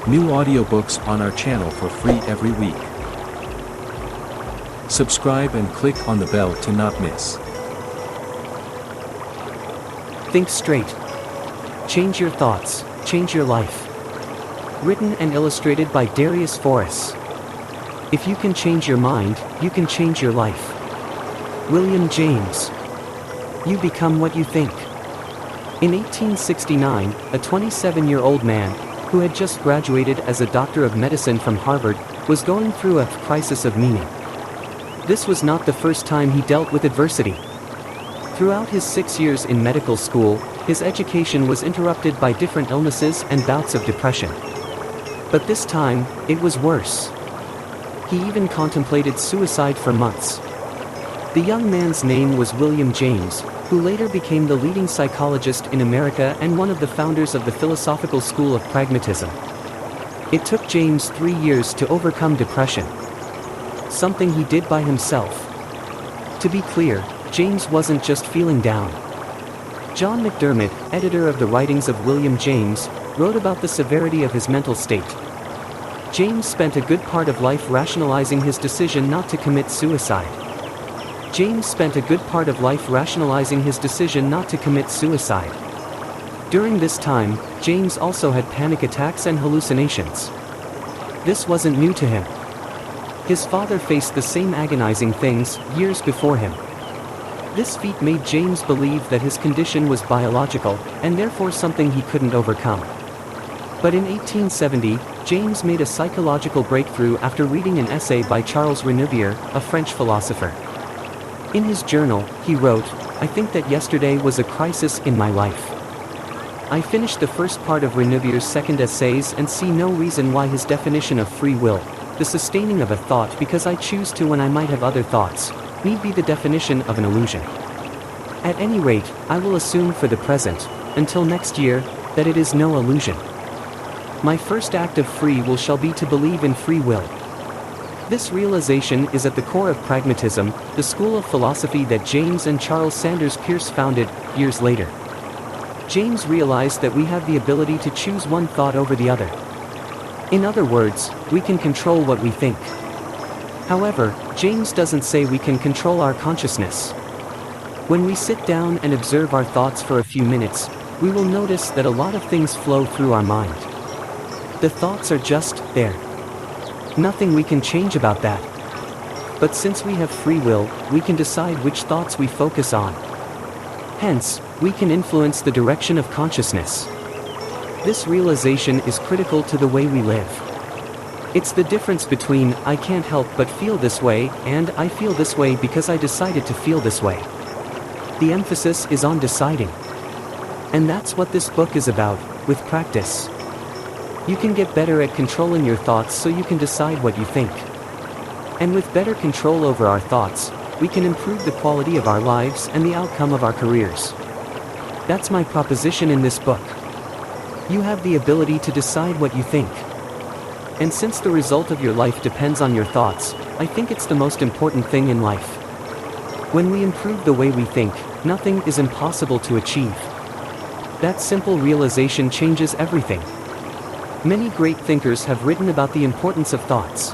New audiobooks on our channel for free every week. Subscribe and click on the bell to not miss. Think straight. Change your thoughts, change your life. Written and illustrated by Darius Foroux. If you can change your mind, you can change your life. William James. You become what you think. In 1869, a 27-year-old man, who had just graduated as a doctor of medicine from Harvard, was going through a crisis of meaning. This was not the first time he dealt with adversity. Throughout his 6 years in medical school, his education was interrupted by different illnesses and bouts of depression. But this time, it was worse. He even contemplated suicide for months. The young man's name was William James, who later became the leading psychologist in America and one of the founders of the philosophical school of pragmatism. It took James 3 years to overcome depression. Something he did by himself. To be clear, James wasn't just feeling down. John McDermott, editor of the writings of William James, wrote about the severity of his mental state. James spent a good part of life rationalizing his decision not to commit suicide. During this time, James also had panic attacks and hallucinations. This wasn't new to him. His father faced the same agonizing things years before him. This feat made James believe that his condition was biological, and therefore something he couldn't overcome. But in 1870, James made a psychological breakthrough after reading an essay by Charles Renouvier, a French philosopher. In his journal, he wrote, "I think that yesterday was a crisis in my life." I finished the first part of Renouvier's second essays and see no reason why his definition of free will, the sustaining of a thought because I choose to when I might have other thoughts, need be the definition of an illusion. At any rate, I will assume for the present, until next year, that it is no illusion. My first act of free will shall be to believe in free will. This realization is at the core of pragmatism, the school of philosophy that James and Charles Sanders Peirce founded, years later. James realized that we have the ability to choose one thought over the other. In other words, we can control what we think. However, James doesn't say we can control our consciousness. When we sit down and observe our thoughts for a few minutes, we will notice that a lot of things flow through our mind. The thoughts are just there. Nothing we can change about that. But since we have free will, we can decide which thoughts we focus on. Hence, we can influence the direction of consciousness. This realization is critical to the way we live. It's the difference between, "I can't help but feel this way," and "I feel this way because I decided to feel this way." The emphasis is on deciding. And that's what this book is about, with practice. You can get better at controlling your thoughts so you can decide what you think. And with better control over our thoughts, we can improve the quality of our lives and the outcome of our careers. That's my proposition in this book. You have the ability to decide what you think. And since the result of your life depends on your thoughts, I think it's the most important thing in life. When we improve the way we think, nothing is impossible to achieve. That simple realization changes everything. Many great thinkers have written about the importance of thoughts.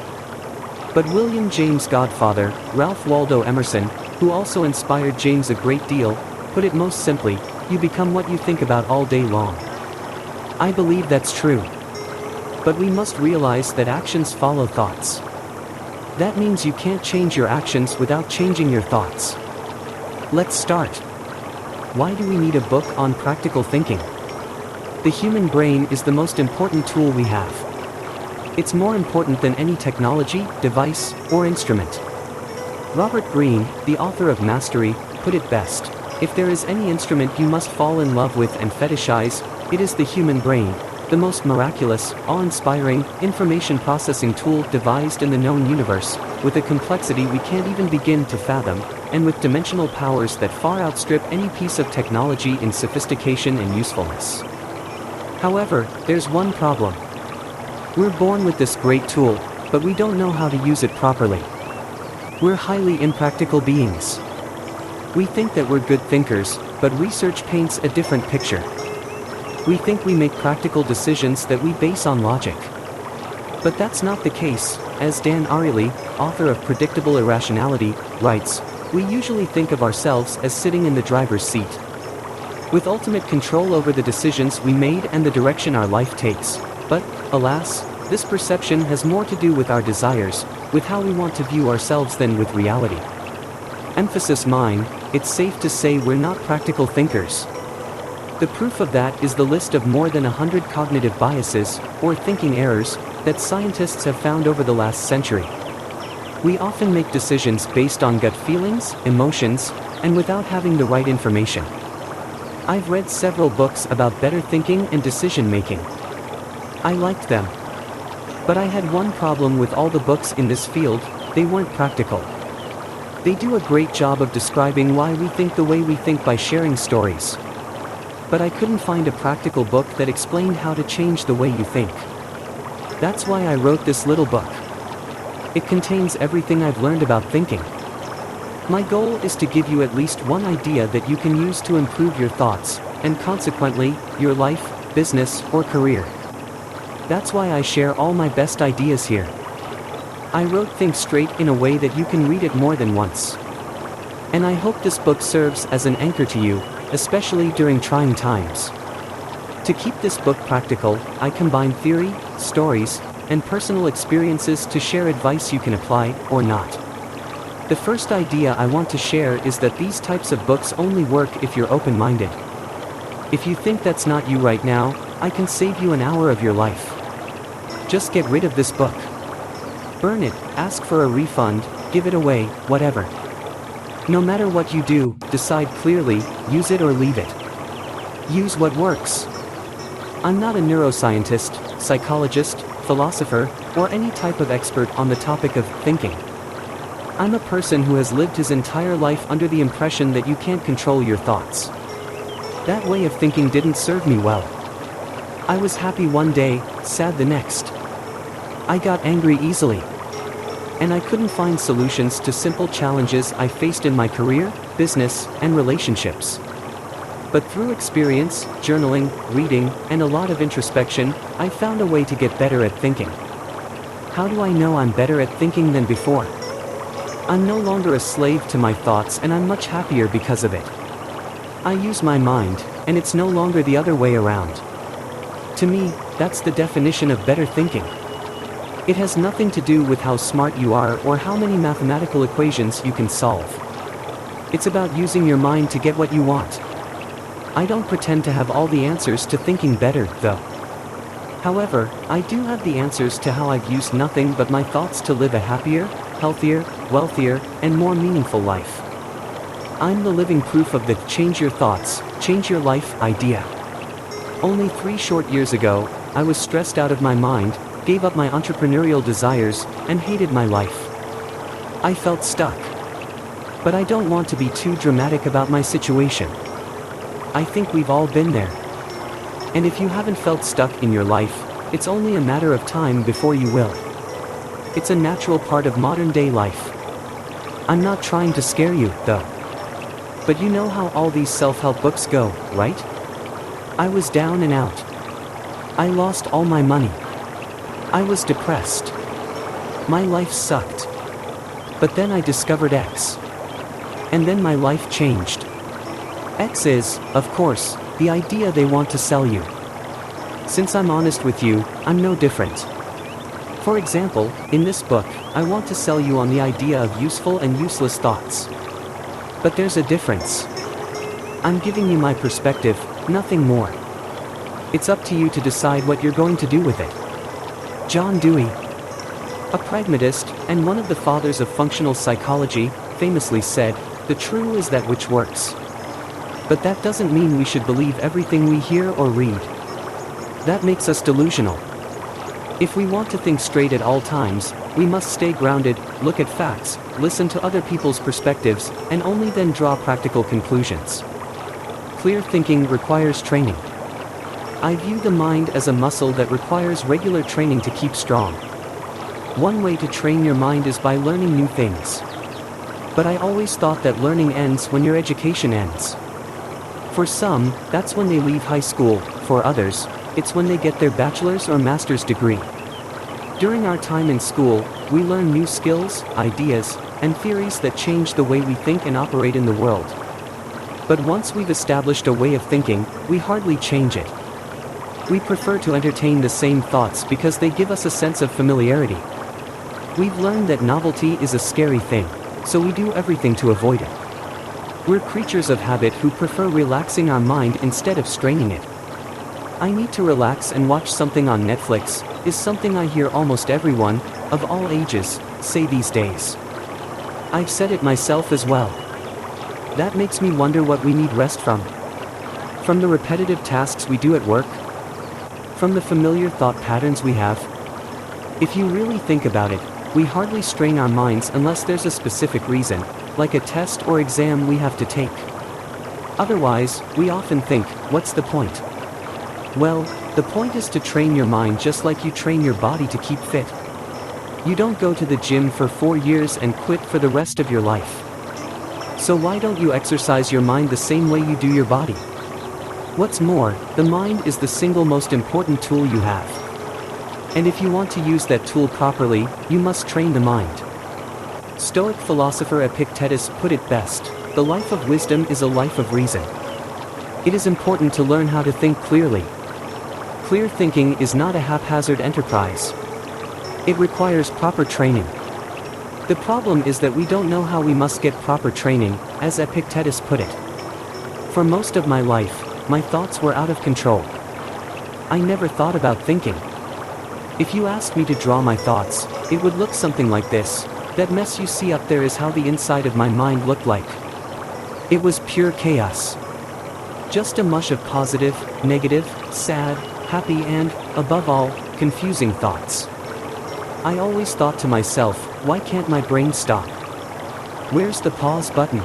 But William James' godfather, Ralph Waldo Emerson, who also inspired James a great deal, put it most simply, "You become what you think about all day long." I believe that's true. But we must realize that actions follow thoughts. That means you can't change your actions without changing your thoughts. Let's start. Why do we need a book on practical thinking? The human brain is the most important tool we have. It's more important than any technology, device, or instrument. Robert Greene, the author of Mastery, put it best: "If there is any instrument you must fall in love with and fetishize, it is the human brain, the most miraculous, awe-inspiring, information processing tool devised in the known universe, with a complexity we can't even begin to fathom, and with dimensional powers that far outstrip any piece of technology in sophistication and usefulness." However, there's one problem. We're born with this great tool, but we don't know how to use it properly. We're highly impractical beings. We think that we're good thinkers, but research paints a different picture. We think we make practical decisions that we base on logic. But that's not the case, as Dan Ariely, author of Predictable Irrationality, writes, we usually think of ourselves as sitting in the driver's seat, with ultimate control over the decisions we made and the direction our life takes. But, alas, this perception has more to do with our desires, with how we want to view ourselves than with reality. Emphasis mine, it's safe to say we're not practical thinkers. The proof of that is the list of more than 100 cognitive biases, or thinking errors, that scientists have found over the last century. We often make decisions based on gut feelings, emotions, and without having the right information. I've read several books about better thinking and decision making. I liked them. But I had one problem with all the books in this field: they weren't practical. They do a great job of describing why we think the way we think by sharing stories. But I couldn't find a practical book that explained how to change the way you think. That's why I wrote this little book. It contains everything I've learned about thinking. My goal is to give you at least one idea that you can use to improve your thoughts, and consequently, your life, business, or career. That's why I share all my best ideas here. I wrote Think Straight in a way that you can read it more than once. And I hope this book serves as an anchor to you, especially during trying times. To keep this book practical, I combine theory, stories, and personal experiences to share advice you can apply, or not. The first idea I want to share is that these types of books only work if you're open-minded. If you think that's not you right now, I can save you an hour of your life. Just get rid of this book. Burn it, ask for a refund, give it away, whatever. No matter what you do, decide clearly, use it or leave it. Use what works. I'm not a neuroscientist, psychologist, philosopher, or any type of expert on the topic of thinking. I'm a person who has lived his entire life under the impression that you can't control your thoughts. That way of thinking didn't serve me well. I was happy one day, sad the next. I got angry easily. And I couldn't find solutions to simple challenges I faced in my career, business, and relationships. But through experience, journaling, reading, and a lot of introspection, I found a way to get better at thinking. How do I know I'm better at thinking than before? I'm no longer a slave to my thoughts, and I'm much happier because of it. I use my mind, and it's no longer the other way around. To me, that's the definition of better thinking. It has nothing to do with how smart you are or how many mathematical equations you can solve. It's about using your mind to get what you want. I don't pretend to have all the answers to thinking better, though. However, I do have the answers to how I've used nothing but my thoughts to live a happier, healthier, wealthier, and more meaningful life. I'm the living proof of the change your thoughts, change your life idea. Only 3 short years ago, I was stressed out of my mind, gave up my entrepreneurial desires, and hated my life. I felt stuck. But I don't want to be too dramatic about my situation. I think we've all been there. And if you haven't felt stuck in your life, it's only a matter of time before you will. It's a natural part of modern-day life. I'm not trying to scare you, though. But you know how all these self-help books go, right? I was down and out. I lost all my money. I was depressed. My life sucked. But then I discovered X. And then my life changed. X is, of course, the idea they want to sell you. Since I'm honest with you, I'm no different. For example, in this book, I want to sell you on the idea of useful and useless thoughts. But there's a difference. I'm giving you my perspective, nothing more. It's up to you to decide what you're going to do with it. John Dewey, a pragmatist, and one of the fathers of functional psychology, famously said, "The true is that which works." But that doesn't mean we should believe everything we hear or read. That makes us delusional. If we want to think straight at all times, we must stay grounded, look at facts, listen to other people's perspectives, and only then draw practical conclusions. Clear thinking requires training. I view the mind as a muscle that requires regular training to keep strong. One way to train your mind is by learning new things. But I always thought that learning ends when your education ends. For some, that's when they leave high school. For others, it's when they get their bachelor's or master's degree. During our time in school, we learn new skills, ideas, and theories that change the way we think and operate in the world. But once we've established a way of thinking, we hardly change it. We prefer to entertain the same thoughts because they give us a sense of familiarity. We've learned that novelty is a scary thing, so we do everything to avoid it. We're creatures of habit who prefer relaxing our mind instead of straining it. I need to relax and watch something on Netflix, is something I hear almost everyone, of all ages, say these days. I've said it myself as well. That makes me wonder what we need rest from. From the repetitive tasks we do at work? From the familiar thought patterns we have? If you really think about it, we hardly strain our minds unless there's a specific reason, like a test or exam we have to take. Otherwise, we often think, what's the point? Well, the point is to train your mind just like you train your body to keep fit. You don't go to the gym for 4 years and quit for the rest of your life. So why don't you exercise your mind the same way you do your body? What's more, the mind is the single most important tool you have. And if you want to use that tool properly, you must train the mind. Stoic philosopher Epictetus put it best, the life of wisdom is a life of reason. It is important to learn how to think clearly. Clear thinking is not a haphazard enterprise. It requires proper training. The problem is that we don't know how we must get proper training, as Epictetus put it. For most of my life, my thoughts were out of control. I never thought about thinking. If you asked me to draw my thoughts, it would look something like this. That mess you see up there is how the inside of my mind looked like. It was pure chaos. Just a mush of positive, negative, sad, happy and, above all, confusing thoughts. I always thought to myself, why can't my brain stop? Where's the pause button?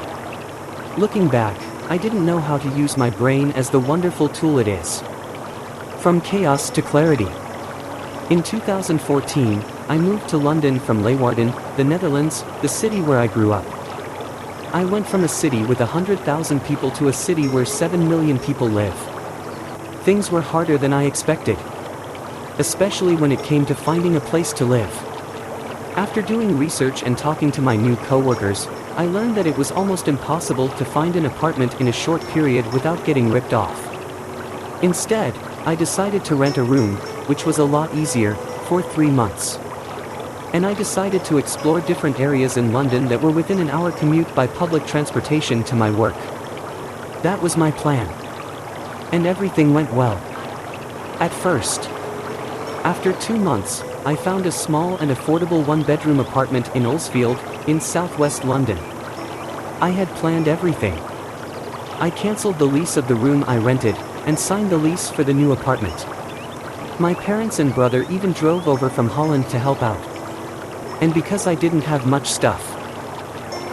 Looking back, I didn't know how to use my brain as the wonderful tool it is. From chaos to clarity. In 2014, I moved to London from Leeuwarden, the Netherlands, the city where I grew up. I went from a city with 100,000 people to a city where 7 million people live. Things were harder than I expected. Especially when it came to finding a place to live. After doing research and talking to my new co-workers, I learned that it was almost impossible to find an apartment in a short period without getting ripped off. Instead, I decided to rent a room, which was a lot easier, for 3 months. And I decided to explore different areas in London that were within an hour commute by public transportation to my work. That was my plan. And everything went well. At first. After 2 months, I found a small and affordable one-bedroom apartment in Earlsfield, in southwest London. I had planned everything. I cancelled the lease of the room I rented, and signed the lease for the new apartment. My parents and brother even drove over from Holland to help out. And because I didn't have much stuff,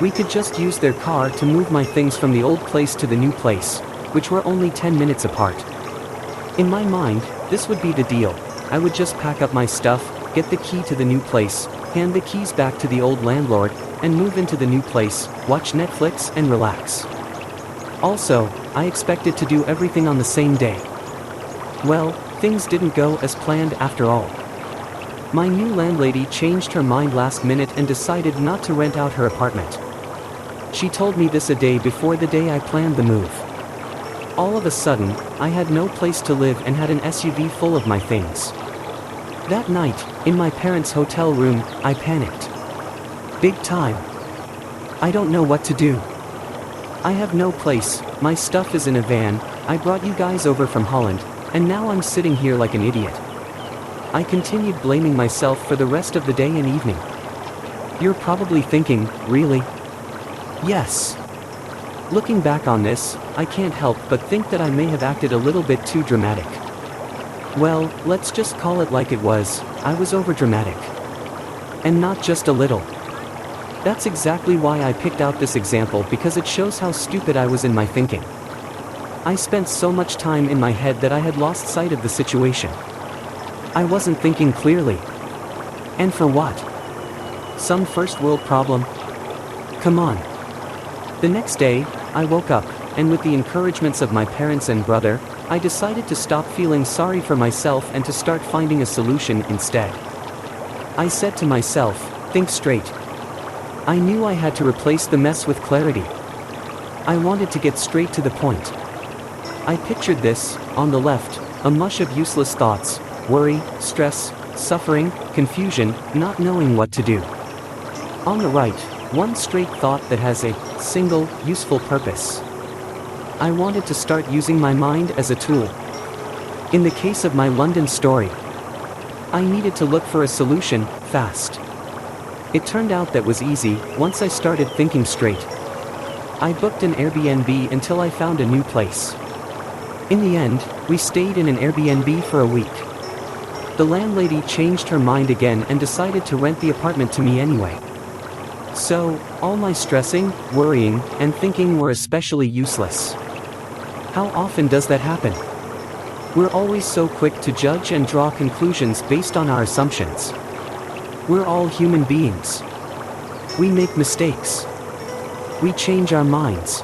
we could just use their car to move my things from the old place to the new place, which were only 10 minutes apart. In my mind, this would be the deal. I would just pack up my stuff, get the key to the new place, hand the keys back to the old landlord, and move into the new place, watch Netflix and relax. Also, I expected to do everything on the same day. Well, things didn't go as planned after all. My new landlady changed her mind last minute and decided not to rent out her apartment. She told me this a day before the day I planned the move. All of a sudden, I had no place to live and had an SUV full of my things. That night, in my parents' hotel room, I panicked. Big time. I don't know what to do. I have no place, my stuff is in a van, I brought you guys over from Holland, and now I'm sitting here like an idiot. I continued blaming myself for the rest of the day and evening. You're probably thinking, really? Yes. Looking back on this, I can't help but think that I may have acted a little bit too dramatic. Well, let's just call it like it was, I was overdramatic. And not just a little. That's exactly why I picked out this example, because it shows how stupid I was in my thinking. I spent so much time in my head that I had lost sight of the situation. I wasn't thinking clearly. And for what? Some first world problem? Come on. The next day, I woke up, and with the encouragements of my parents and brother, I decided to stop feeling sorry for myself and to start finding a solution instead. I said to myself, think straight. I knew I had to replace the mess with clarity. I wanted to get straight to the point. I pictured this, on the left, a mush of useless thoughts, worry, stress, suffering, confusion, not knowing what to do. On the right, one straight thought that has a single, useful purpose. I wanted to start using my mind as a tool. In the case of my London story, I needed to look for a solution, fast. It turned out that was easy, once I started thinking straight. I booked an Airbnb until I found a new place. In the end, we stayed in an Airbnb for a week. The landlady changed her mind again and decided to rent the apartment to me anyway. So, all my stressing, worrying, and thinking were especially useless. How often does that happen? We're always so quick to judge and draw conclusions based on our assumptions. We're all human beings. We make mistakes. We change our minds.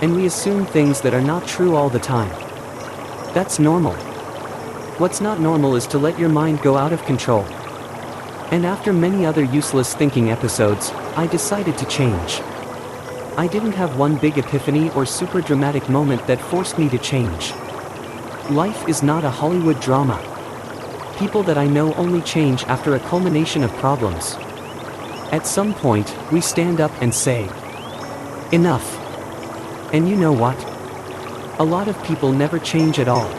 And we assume things that are not true all the time. That's normal. What's not normal is to let your mind go out of control. And after many other useless thinking episodes, I decided to change. I didn't have one big epiphany or super dramatic moment that forced me to change. Life is not a Hollywood drama. People that I know only change after a culmination of problems. At some point, we stand up and say, enough. And you know what? A lot of people never change at all.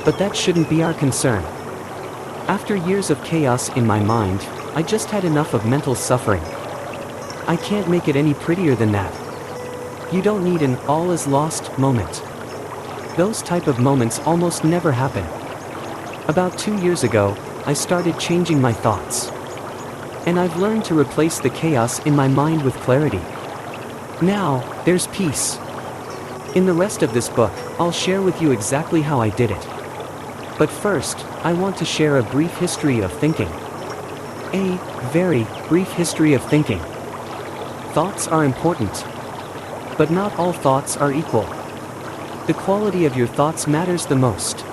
But that shouldn't be our concern. After years of chaos in my mind, I just had enough of mental suffering. I can't make it any prettier than that. You don't need an all is lost moment. Those type of moments almost never happen. About 2 years ago, I started changing my thoughts. And I've learned to replace the chaos in my mind with clarity. Now, there's peace. In the rest of this book, I'll share with you exactly how I did it. But first, I want to share a brief history of thinking. A very brief history of thinking. Thoughts are important. But not all thoughts are equal. The quality of your thoughts matters the most.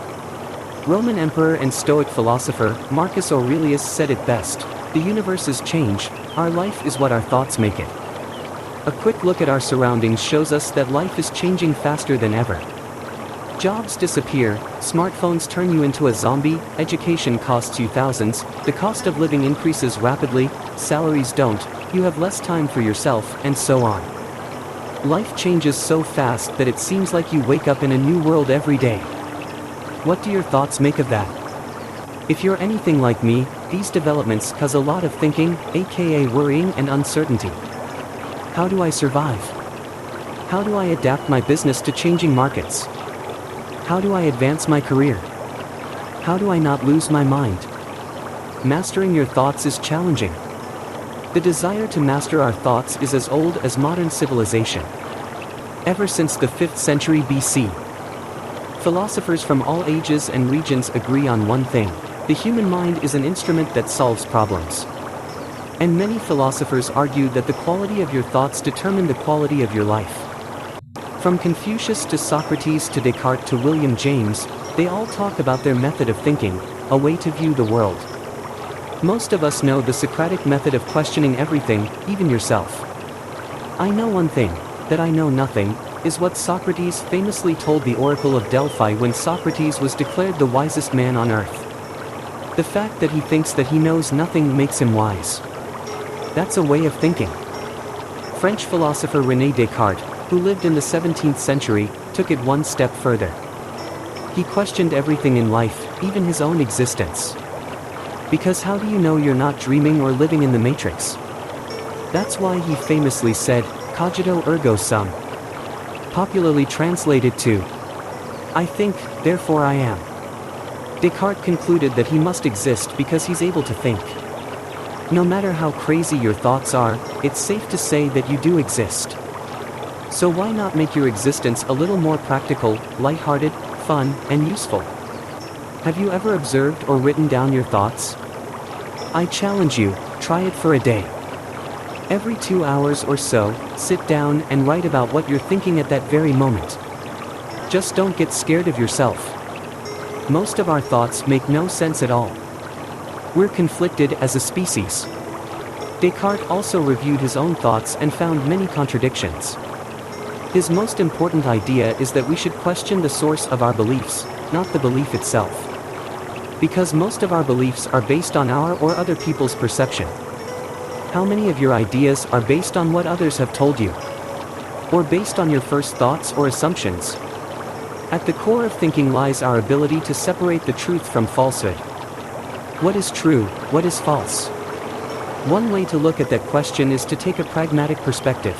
Roman emperor and Stoic philosopher Marcus Aurelius said it best, the universe is change, our life is what our thoughts make it. A quick look at our surroundings shows us that life is changing faster than ever. Jobs disappear, smartphones turn you into a zombie, education costs you thousands, the cost of living increases rapidly, salaries don't, you have less time for yourself, and so on. Life changes so fast that it seems like you wake up in a new world every day. What do your thoughts make of that? If you're anything like me, these developments cause a lot of thinking, aka worrying and uncertainty. How do I survive? How do I adapt my business to changing markets? How do I advance my career? How do I not lose my mind? Mastering your thoughts is challenging. The desire to master our thoughts is as old as modern civilization. Ever since the 5th century BC, philosophers from all ages and regions agree on one thing: the human mind is an instrument that solves problems. And many philosophers argue that the quality of your thoughts determine the quality of your life. From Confucius to Socrates to Descartes to William James, they all talk about their method of thinking, a way to view the world. Most of us know the Socratic method of questioning everything, even yourself. I know one thing, that I know nothing, is what Socrates famously told the Oracle of Delphi when Socrates was declared the wisest man on earth. The fact that he thinks that he knows nothing makes him wise. That's a way of thinking. French philosopher René Descartes, who lived in the 17th century, took it one step further. He questioned everything in life, even his own existence. Because how do you know you're not dreaming or living in the Matrix? That's why he famously said, cogito ergo sum. Popularly translated to, I think, therefore I am. Descartes concluded that he must exist because he's able to think. No matter how crazy your thoughts are, it's safe to say that you do exist. So why not make your existence a little more practical, lighthearted, fun, and useful? Have you ever observed or written down your thoughts? I challenge you, try it for a day. Every 2 hours or so, sit down and write about what you're thinking at that very moment. Just don't get scared of yourself. Most of our thoughts make no sense at all. We're conflicted as a species. Descartes also reviewed his own thoughts and found many contradictions. His most important idea is that we should question the source of our beliefs, not the belief itself. Because most of our beliefs are based on our or other people's perception. How many of your ideas are based on what others have told you? Or based on your first thoughts or assumptions? At the core of thinking lies our ability to separate the truth from falsehood. What is true, what is false? One way to look at that question is to take a pragmatic perspective.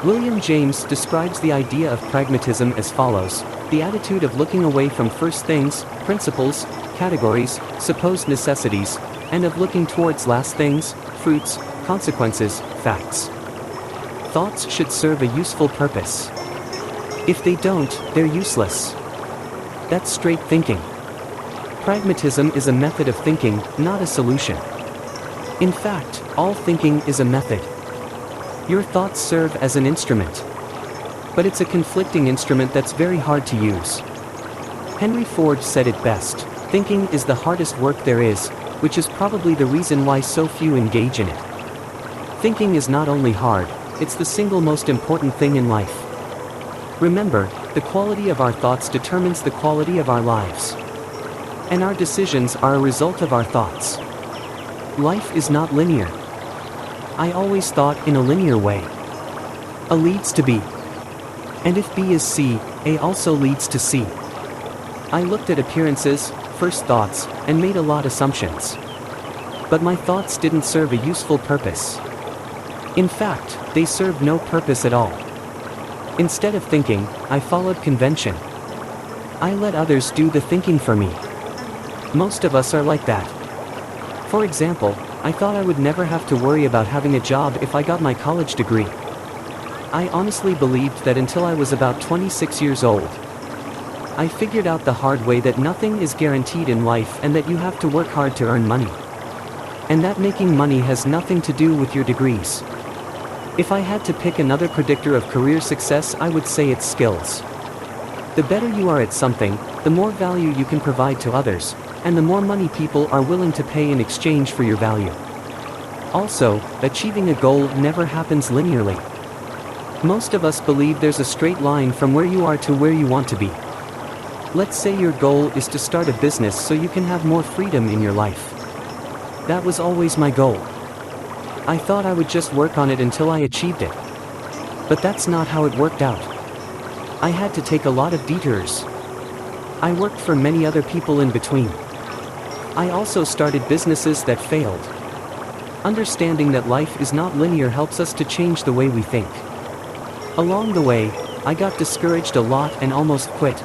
William James describes the idea of pragmatism as follows: the attitude of looking away from first things, principles, categories, supposed necessities, and of looking towards last things, fruits, consequences, facts. Thoughts should serve a useful purpose. If they don't, they're useless. That's straight thinking. Pragmatism is a method of thinking, not a solution. In fact, all thinking is a method. Your thoughts serve as an instrument. But it's a conflicting instrument that's very hard to use. Henry Ford said it best: thinking is the hardest work there is, which is probably the reason why so few engage in it. Thinking is not only hard, it's the single most important thing in life. Remember, the quality of our thoughts determines the quality of our lives. And our decisions are a result of our thoughts. Life is not linear. I always thought in a linear way. A leads to B. And if B is C, A also leads to C. I looked at appearances, first thoughts, and made a lot of assumptions. But my thoughts didn't serve a useful purpose. In fact, they served no purpose at all. Instead of thinking, I followed convention. I let others do the thinking for me. Most of us are like that. For example, I thought I would never have to worry about having a job if I got my college degree. I honestly believed that until I was about 26 years old. I figured out the hard way that nothing is guaranteed in life and that you have to work hard to earn money. And that making money has nothing to do with your degrees. If I had to pick another predictor of career success, I would say it's skills. The better you are at something, the more value you can provide to others, and the more money people are willing to pay in exchange for your value. Also, achieving a goal never happens linearly. Most of us believe there's a straight line from where you are to where you want to be. Let's say your goal is to start a business so you can have more freedom in your life. That was always my goal. I thought I would just work on it until I achieved it. But that's not how it worked out. I had to take a lot of detours. I worked for many other people in between. I also started businesses that failed. Understanding that life is not linear helps us to change the way we think. Along the way, I got discouraged a lot and almost quit.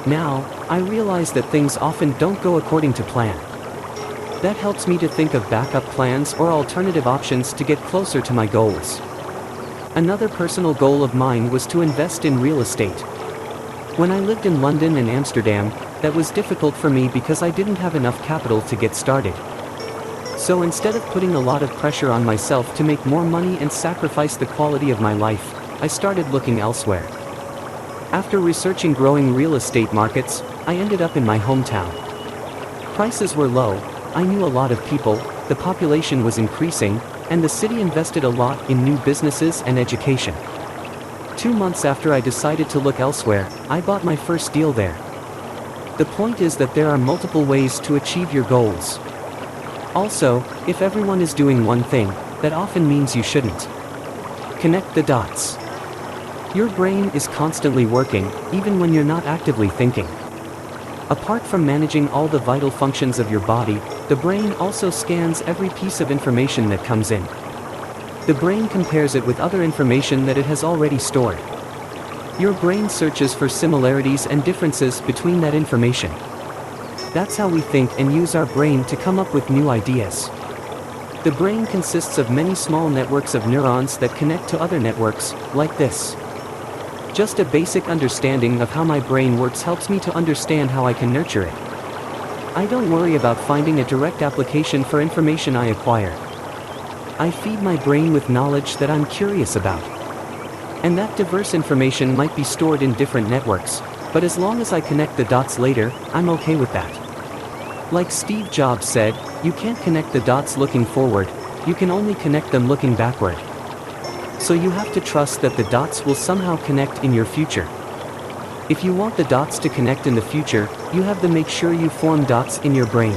Now, I realize that things often don't go according to plan. That helps me to think of backup plans or alternative options to get closer to my goals. Another personal goal of mine was to invest in real estate. When I lived in London and Amsterdam, that was difficult for me because I didn't have enough capital to get started. So instead of putting a lot of pressure on myself to make more money and sacrifice the quality of my life, I started looking elsewhere. After researching growing real estate markets, I ended up in my hometown. Prices were low, I knew a lot of people, the population was increasing, and the city invested a lot in new businesses and education. 2 months after I decided to look elsewhere, I bought my first deal there. The point is that there are multiple ways to achieve your goals. Also, if everyone is doing one thing, that often means you shouldn't. Connect the dots. Your brain is constantly working, even when you're not actively thinking. Apart from managing all the vital functions of your body, the brain also scans every piece of information that comes in. The brain compares it with other information that it has already stored. Your brain searches for similarities and differences between that information. That's how we think and use our brain to come up with new ideas. The brain consists of many small networks of neurons that connect to other networks, like this. Just a basic understanding of how my brain works helps me to understand how I can nurture it. I don't worry about finding a direct application for information I acquire. I feed my brain with knowledge that I'm curious about. And that diverse information might be stored in different networks, but as long as I connect the dots later, I'm okay with that. Like Steve Jobs said, you can't connect the dots looking forward, you can only connect them looking backward. So you have to trust that the dots will somehow connect in your future. If you want the dots to connect in the future, you have to make sure you form dots in your brain.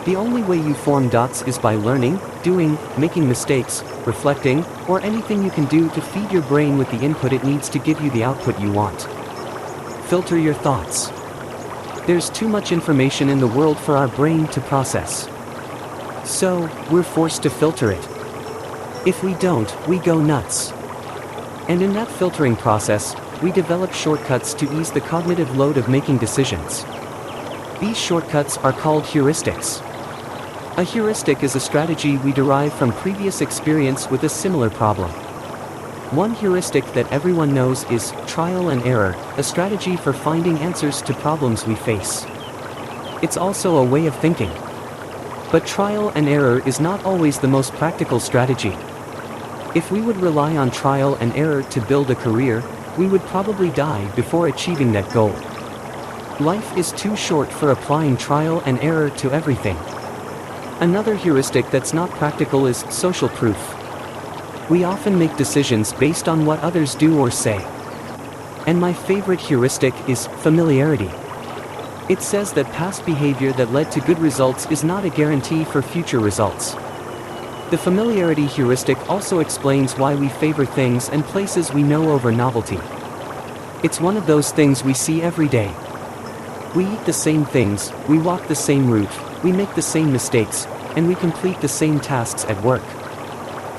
The only way you form dots is by learning, doing, making mistakes, reflecting, or anything you can do to feed your brain with the input it needs to give you the output you want. Filter your thoughts. There's too much information in the world for our brain to process. So, we're forced to filter it. If we don't, we go nuts. And in that filtering process, we develop shortcuts to ease the cognitive load of making decisions. These shortcuts are called heuristics. A heuristic is a strategy we derive from previous experience with a similar problem. One heuristic that everyone knows is trial and error, a strategy for finding answers to problems we face. It's also a way of thinking. But trial and error is not always the most practical strategy. If we would rely on trial and error to build a career, we would probably die before achieving that goal. Life is too short for applying trial and error to everything. Another heuristic that's not practical is social proof. We often make decisions based on what others do or say. And my favorite heuristic is familiarity. It says that past behavior that led to good results is not a guarantee for future results. The familiarity heuristic also explains why we favor things and places we know over novelty. It's one of those things we see every day. We eat the same things, we walk the same route, we make the same mistakes, and we complete the same tasks at work.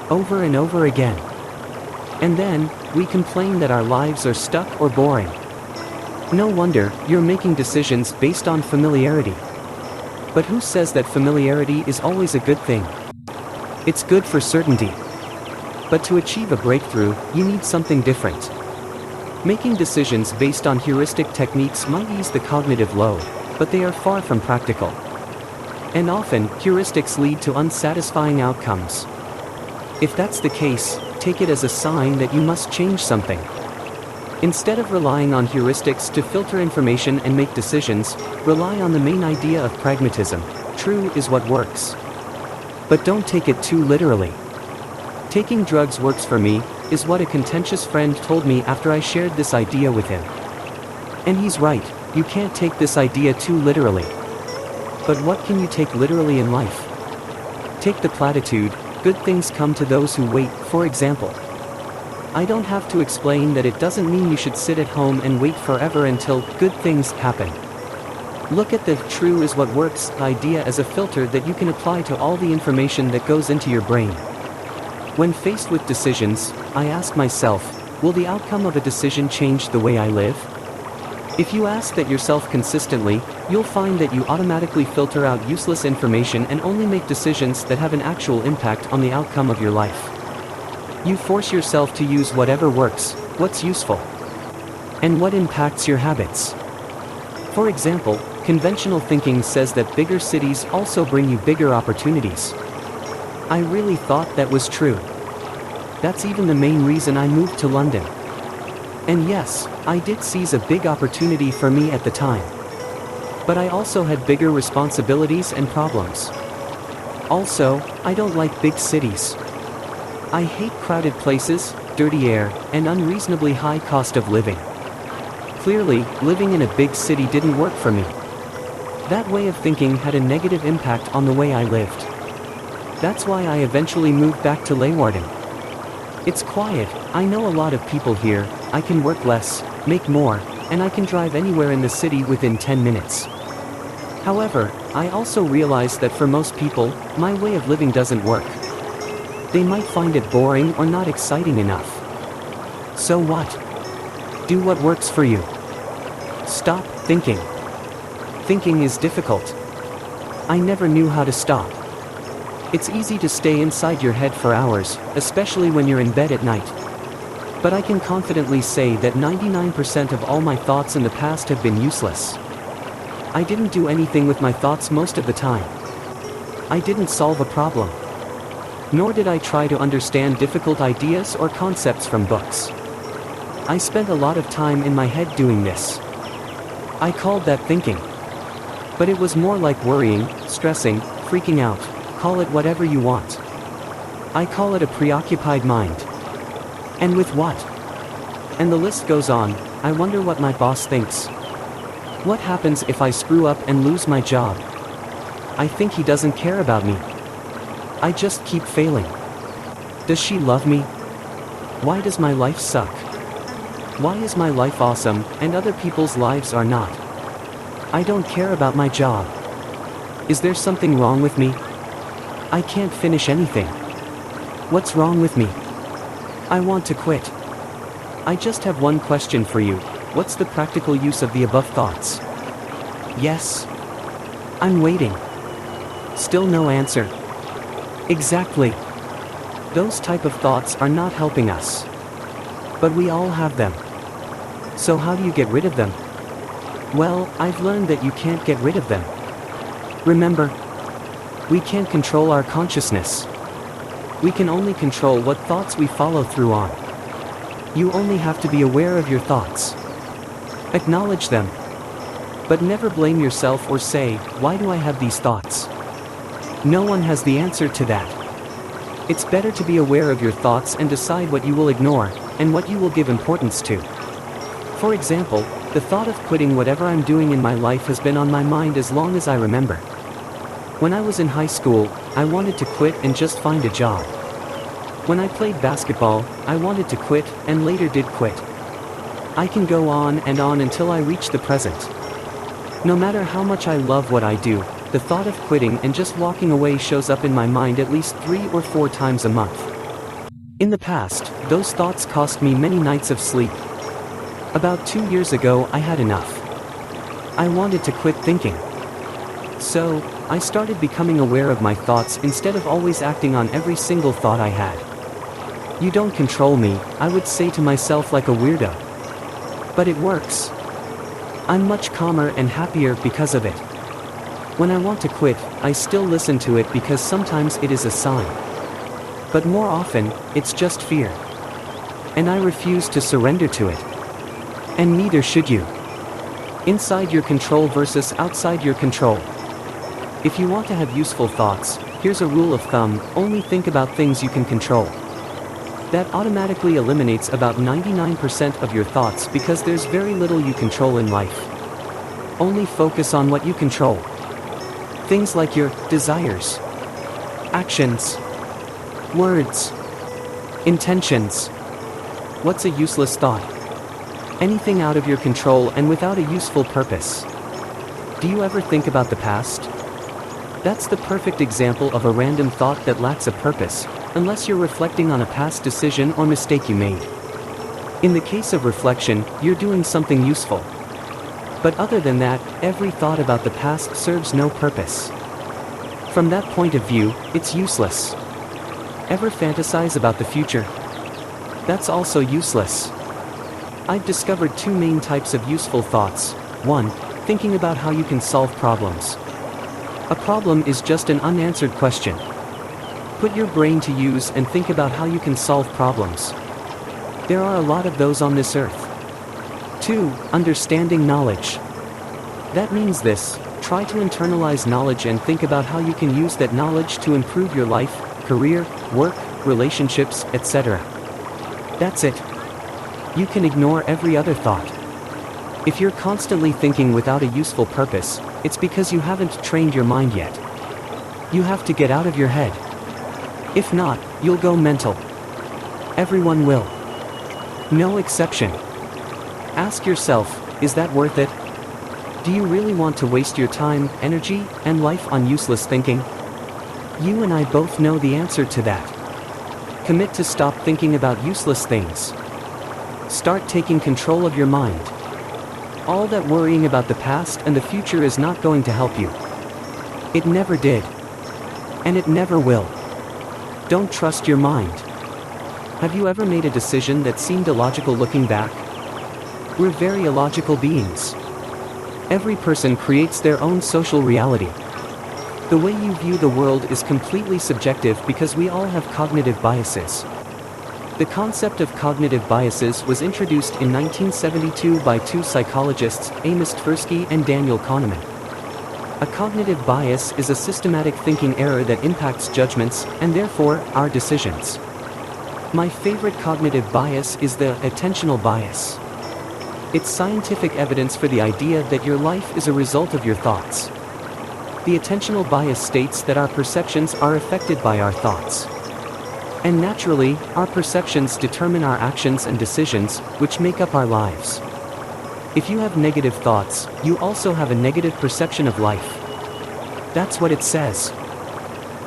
Over and over again. And then, we complain that our lives are stuck or boring. No wonder, you're making decisions based on familiarity. But who says that familiarity is always a good thing? It's good for certainty. But to achieve a breakthrough, you need something different. Making decisions based on heuristic techniques might ease the cognitive load, but they are far from practical. And often, heuristics lead to unsatisfying outcomes. If that's the case, take it as a sign that you must change something. Instead of relying on heuristics to filter information and make decisions, rely on the main idea of pragmatism. True is what works. But don't take it too literally. Taking drugs works for me, is what a contentious friend told me after I shared this idea with him. And he's right, you can't take this idea too literally. But what can you take literally in life? Take the platitude, good things come to those who wait, for example. I don't have to explain that it doesn't mean you should sit at home and wait forever until good things happen. Look at the true is what works idea as a filter that you can apply to all the information that goes into your brain. When faced with decisions, I ask myself, will the outcome of a decision change the way I live? If you ask that yourself consistently, you'll find that you automatically filter out useless information and only make decisions that have an actual impact on the outcome of your life. You force yourself to use whatever works, what's useful, and what impacts your habits. For example, conventional thinking says that bigger cities also bring you bigger opportunities. I really thought that was true. That's even the main reason I moved to London. And yes, I did seize a big opportunity for me at the time. But I also had bigger responsibilities and problems. Also, I don't like big cities. I hate crowded places, dirty air, and unreasonably high cost of living. Clearly, living in a big city didn't work for me. That way of thinking had a negative impact on the way I lived. That's why I eventually moved back to Leeuwarden. It's quiet, I know a lot of people here, I can work less, make more, and I can drive anywhere in the city within 10 minutes. However, I also realize that for most people, my way of living doesn't work. They might find it boring or not exciting enough. So what? Do what works for you. Stop thinking. Thinking is difficult. I never knew how to stop. It's easy to stay inside your head for hours, especially when you're in bed at night. But I can confidently say that 99% of all my thoughts in the past have been useless. I didn't do anything with my thoughts most of the time. I didn't solve a problem. Nor did I try to understand difficult ideas or concepts from books. I spent a lot of time in my head doing this. I called that thinking. But it was more like worrying, stressing, freaking out, call it whatever you want. I call it a preoccupied mind. And with what? And the list goes on. I wonder what my boss thinks. What happens if I screw up and lose my job? I think he doesn't care about me. I just keep failing. Does she love me? Why does my life suck? Why is my life awesome, and other people's lives are not? I don't care about my job. Is there something wrong with me? I can't finish anything. What's wrong with me? I want to quit. I just have one question for you. What's the practical use of the above thoughts? Yes. I'm waiting. Still no answer. Exactly. Those type of thoughts are not helping us. But we all have them. So how do you get rid of them? Well, I've learned that you can't get rid of them. Remember, we can't control our consciousness. We can only control what thoughts we follow through on. You only have to be aware of your thoughts. Acknowledge them. But never blame yourself or say, why do I have these thoughts? No one has the answer to that. It's better to be aware of your thoughts and decide what you will ignore, and what you will give importance to. For example, the thought of quitting whatever I'm doing in my life has been on my mind as long as I remember. When I was in high school, I wanted to quit and just find a job. When I played basketball, I wanted to quit, and later did quit. I can go on and on until I reach the present. No matter how much I love what I do, the thought of quitting and just walking away shows up in my mind at least 3 or 4 times a month. In the past, those thoughts cost me many nights of sleep. About 2 years ago, I had enough. I wanted to quit thinking. So, I started becoming aware of my thoughts instead of always acting on every single thought I had. You don't control me, I would say to myself like a weirdo. But it works. I'm much calmer and happier because of it. When I want to quit, I still listen to it because sometimes it is a sign. But more often, it's just fear. And I refuse to surrender to it. And neither should you. Inside your control versus outside your control. If you want to have useful thoughts, here's a rule of thumb: only think about things you can control. That automatically eliminates about 99% of your thoughts because there's very little you control in life. Only focus on what you control. Things like your desires, actions, words, intentions. What's a useless thought? Anything out of your control and without a useful purpose. Do you ever think about the past? That's the perfect example of a random thought that lacks a purpose, unless you're reflecting on a past decision or mistake you made. In the case of reflection, you're doing something useful. But other than that, every thought about the past serves no purpose. From that point of view, it's useless. Ever fantasize about the future? That's also useless. I've discovered 2 main types of useful thoughts. 1. Thinking about how you can solve problems. A problem is just an unanswered question. Put your brain to use and think about how you can solve problems. There are a lot of those on this earth. 2. Understanding knowledge. That means this: try to internalize knowledge and think about how you can use that knowledge to improve your life, career, work, relationships, etc. That's it. You can ignore every other thought. If you're constantly thinking without a useful purpose, it's because you haven't trained your mind yet. You have to get out of your head. If not, you'll go mental. Everyone will. No exception. Ask yourself, is that worth it? Do you really want to waste your time, energy, and life on useless thinking? You and I both know the answer to that. Commit to stop thinking about useless things. Start taking control of your mind. All that worrying about the past and the future is not going to help you. It never did. And it never will. Don't trust your mind. Have you ever made a decision that seemed illogical looking back? We're very illogical beings. Every person creates their own social reality. The way you view the world is completely subjective because we all have cognitive biases. The concept of cognitive biases was introduced in 1972 by 2 psychologists, Amos Tversky and Daniel Kahneman. A cognitive bias is a systematic thinking error that impacts judgments, and therefore, our decisions. My favorite cognitive bias is the attentional bias. It's scientific evidence for the idea that your life is a result of your thoughts. The attentional bias states that our perceptions are affected by our thoughts. And naturally, our perceptions determine our actions and decisions, which make up our lives. If you have negative thoughts, you also have a negative perception of life. That's what it says.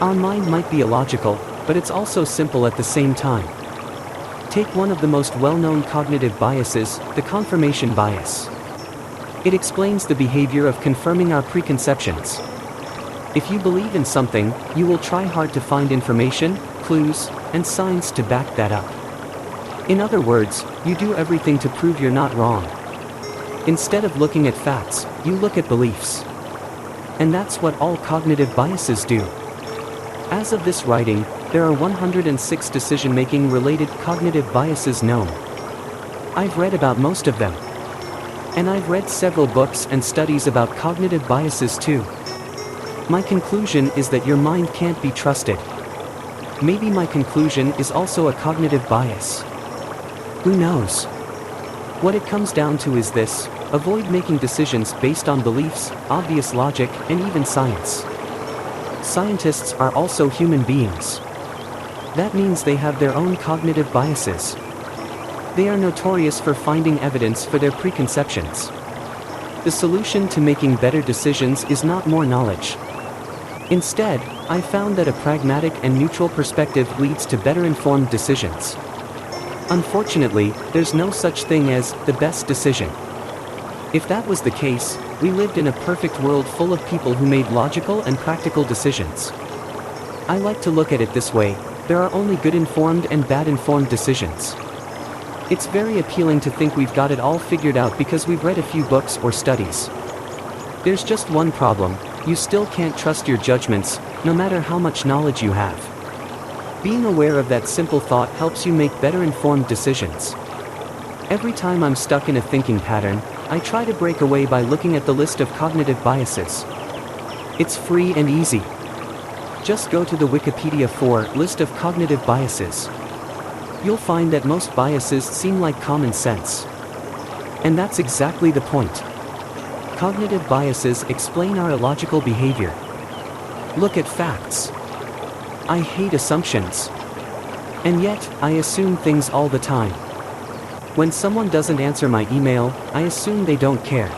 Our mind might be illogical, but it's also simple at the same time. Take one of the most well-known cognitive biases, the confirmation bias. It explains the behavior of confirming our preconceptions. If you believe in something, you will try hard to find information, clues, and signs to back that up. In other words, you do everything to prove you're not wrong. Instead of looking at facts, you look at beliefs. And that's what all cognitive biases do. As of this writing, there are 106 decision-making related cognitive biases known. I've read about most of them. And I've read several books and studies about cognitive biases too. My conclusion is that your mind can't be trusted. Maybe my conclusion is also a cognitive bias. Who knows? What it comes down to is this: avoid making decisions based on beliefs, obvious logic, and even science. Scientists are also human beings. That means they have their own cognitive biases. They are notorious for finding evidence for their preconceptions. The solution to making better decisions is not more knowledge. Instead, I found that a pragmatic and neutral perspective leads to better informed decisions. Unfortunately, there's no such thing as the best decision. If that was the case, we lived in a perfect world full of people who made logical and practical decisions. I like to look at it this way: there are only good informed and bad informed decisions. It's very appealing to think we've got it all figured out because we've read a few books or studies. There's just one problem: you still can't trust your judgments, no matter how much knowledge you have. Being aware of that simple thought helps you make better informed decisions. Every time I'm stuck in a thinking pattern, I try to break away by looking at the list of cognitive biases. It's free and easy. Just go to the Wikipedia for list of cognitive biases. You'll find that most biases seem like common sense. And that's exactly the point. Cognitive biases explain our illogical behavior. Look at facts. I hate assumptions. And yet, I assume things all the time. When someone doesn't answer my email, I assume they don't care.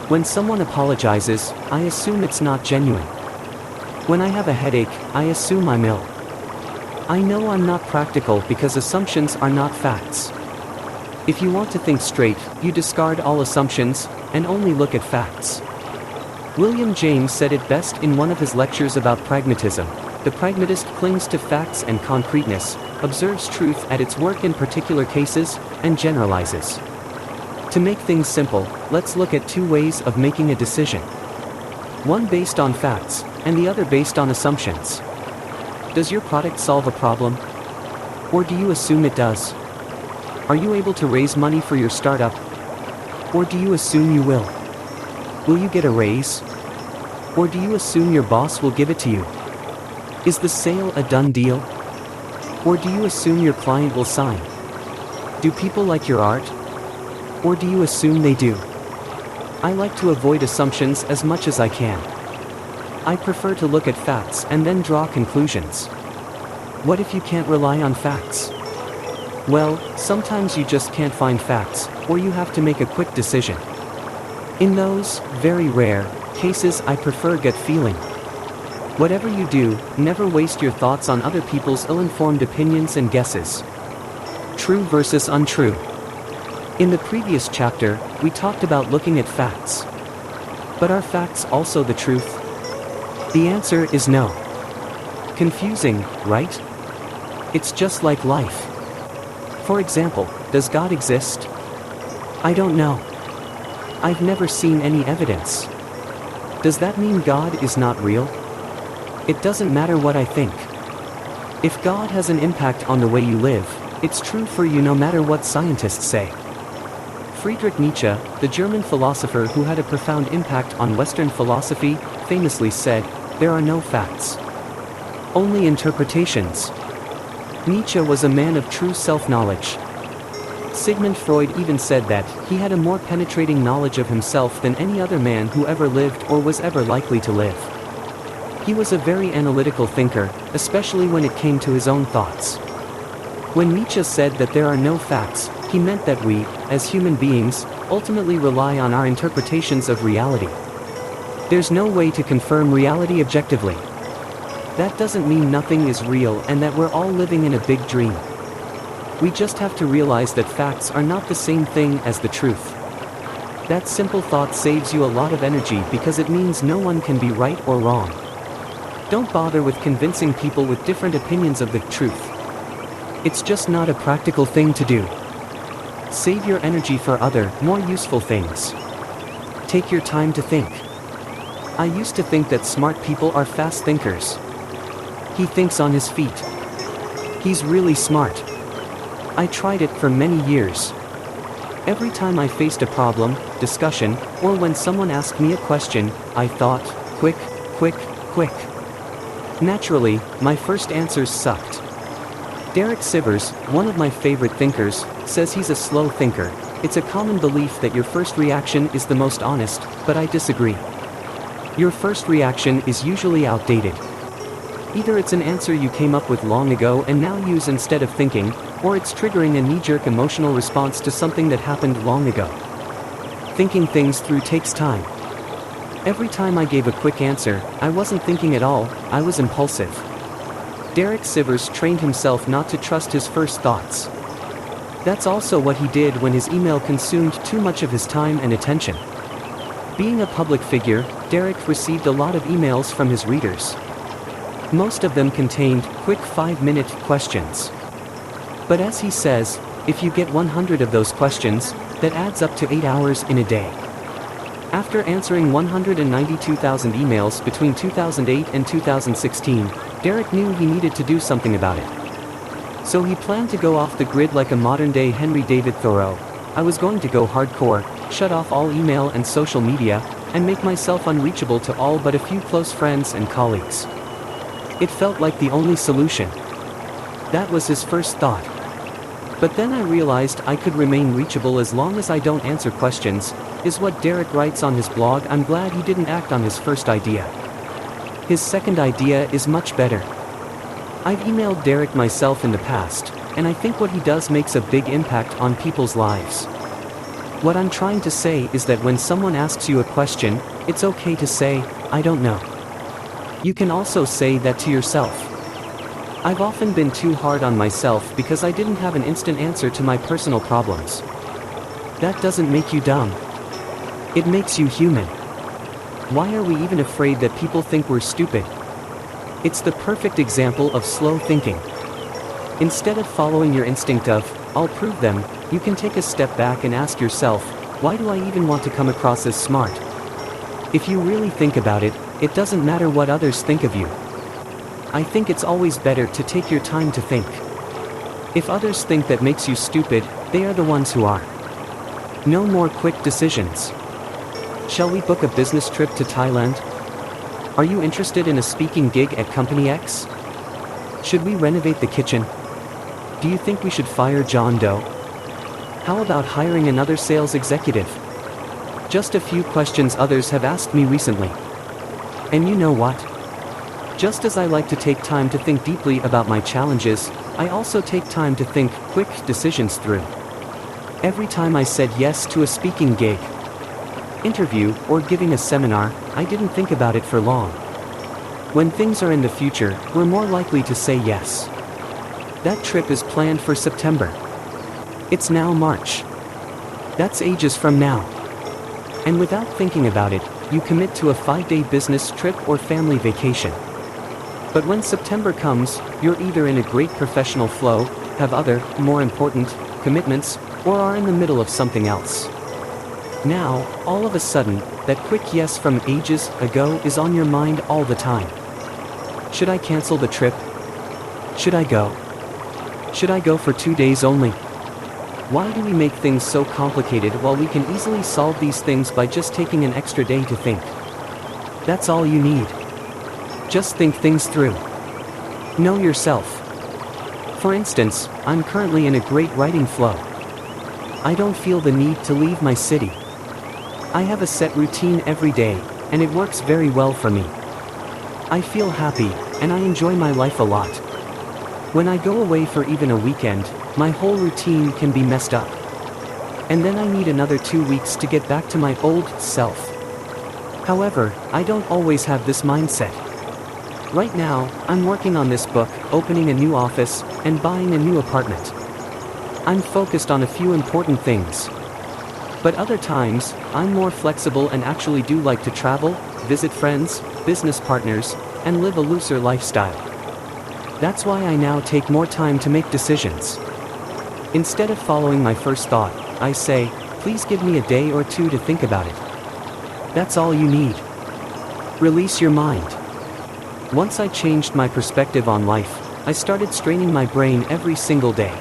When someone apologizes, I assume it's not genuine. When I have a headache, I assume I'm ill. I know I'm not practical because assumptions are not facts. If you want to think straight, you discard all assumptions, and only look at facts. William James said it best in one of his lectures about pragmatism: the pragmatist clings to facts and concreteness, observes truth at its work in particular cases, and generalizes. To make things simple, let's look at two ways of making a decision. One based on facts, and the other based on assumptions. Does your product solve a problem? Or do you assume it does? Are you able to raise money for your startup? Or do you assume you will? Will you get a raise? Or do you assume your boss will give it to you? Is the sale a done deal? Or do you assume your client will sign? Do people like your art? Or do you assume they do? I like to avoid assumptions as much as I can. I prefer to look at facts and then draw conclusions. What if you can't rely on facts? Well, sometimes you just can't find facts, or you have to make a quick decision. In those, very rare, cases I prefer gut feeling. Whatever you do, never waste your thoughts on other people's ill-informed opinions and guesses. True versus untrue. In the previous chapter, we talked about looking at facts. But are facts also the truth? The answer is no. Confusing, right? It's just like life. For example, does God exist? I don't know. I've never seen any evidence. Does that mean God is not real? It doesn't matter what I think. If God has an impact on the way you live, it's true for you no matter what scientists say. Friedrich Nietzsche, the German philosopher who had a profound impact on Western philosophy, famously said, "There are no facts. Only interpretations." Nietzsche was a man of true self-knowledge. Sigmund Freud even said that he had a more penetrating knowledge of himself than any other man who ever lived or was ever likely to live. He was a very analytical thinker, especially when it came to his own thoughts. When Nietzsche said that there are no facts, he meant that we, as human beings, ultimately rely on our interpretations of reality. There's no way to confirm reality objectively. That doesn't mean nothing is real and that we're all living in a big dream. We just have to realize that facts are not the same thing as the truth. That simple thought saves you a lot of energy because it means no one can be right or wrong. Don't bother with convincing people with different opinions of the truth. It's just not a practical thing to do. Save your energy for other, more useful things. Take your time to think. I used to think that smart people are fast thinkers. He thinks on his feet. He's really smart. I tried it for many years. Every time I faced a problem, discussion, or when someone asked me a question, I thought, quick, quick, quick. Naturally, my first answers sucked. Derek Sivers, one of my favorite thinkers, says he's a slow thinker. It's a common belief that your first reaction is the most honest, but I disagree. Your first reaction is usually outdated. Either it's an answer you came up with long ago and now use instead of thinking, or it's triggering a knee-jerk emotional response to something that happened long ago. Thinking things through takes time. Every time I gave a quick answer, I wasn't thinking at all, I was impulsive. Derek Sivers trained himself not to trust his first thoughts. That's also what he did when his email consumed too much of his time and attention. Being a public figure, Derek received a lot of emails from his readers. Most of them contained quick 5-minute questions. But as he says, if you get 100 of those questions, that adds up to 8 hours in a day. After answering 192,000 emails between 2008 and 2016, Derek knew he needed to do something about it. So he planned to go off the grid like a modern-day Henry David Thoreau. I was going to go hardcore, shut off all email and social media, and make myself unreachable to all but a few close friends and colleagues. It felt like the only solution. That was his first thought. But then I realized I could remain reachable as long as I don't answer questions, is what Derek writes on his blog. I'm glad he didn't act on his first idea. His second idea is much better. I've emailed Derek myself in the past, and I think what he does makes a big impact on people's lives. What I'm trying to say is that when someone asks you a question, it's okay to say, I don't know. You can also say that to yourself. I've often been too hard on myself because I didn't have an instant answer to my personal problems. That doesn't make you dumb. It makes you human. Why are we even afraid that people think we're stupid? It's the perfect example of slow thinking. Instead of following your instinct of, I'll prove them, you can take a step back and ask yourself, why do I even want to come across as smart? If you really think about it, it doesn't matter what others think of you. I think it's always better to take your time to think. If others think that makes you stupid, they are the ones who are. No more quick decisions. Shall we book a business trip to Thailand? Are you interested in a speaking gig at Company X? Should we renovate the kitchen? Do you think we should fire John Doe? How about hiring another sales executive? Just a few questions others have asked me recently. And you know what? Just as I like to take time to think deeply about my challenges, I also take time to think quick decisions through. Every time I said yes to a speaking gig, interview, or giving a seminar, I didn't think about it for long. When things are in the future, we're more likely to say yes. That trip is planned for September. It's now March. That's ages from now. And without thinking about it, you commit to a 5-day business trip or family vacation. But when September comes, you're either in a great professional flow, have other, more important, commitments, or are in the middle of something else. Now, all of a sudden, that quick yes from ages ago is on your mind all the time. Should I cancel the trip? Should I go? Should I go for 2 days only? Why do we make things so complicated while we can easily solve these things by just taking an extra day to think? That's all you need. Just think things through. Know yourself. For instance, I'm currently in a great writing flow. I don't feel the need to leave my city. I have a set routine every day, and it works very well for me. I feel happy, and I enjoy my life a lot. When I go away for even a weekend, my whole routine can be messed up. And then I need another 2 weeks to get back to my old self. However, I don't always have this mindset. Right now, I'm working on this book, opening a new office, and buying a new apartment. I'm focused on a few important things. But other times, I'm more flexible and actually do like to travel, visit friends, business partners, and live a looser lifestyle. That's why I now take more time to make decisions. Instead of following my first thought, I say, please give me a day or two to think about it. That's all you need. Release your mind. Once I changed my perspective on life, I started straining my brain every single day.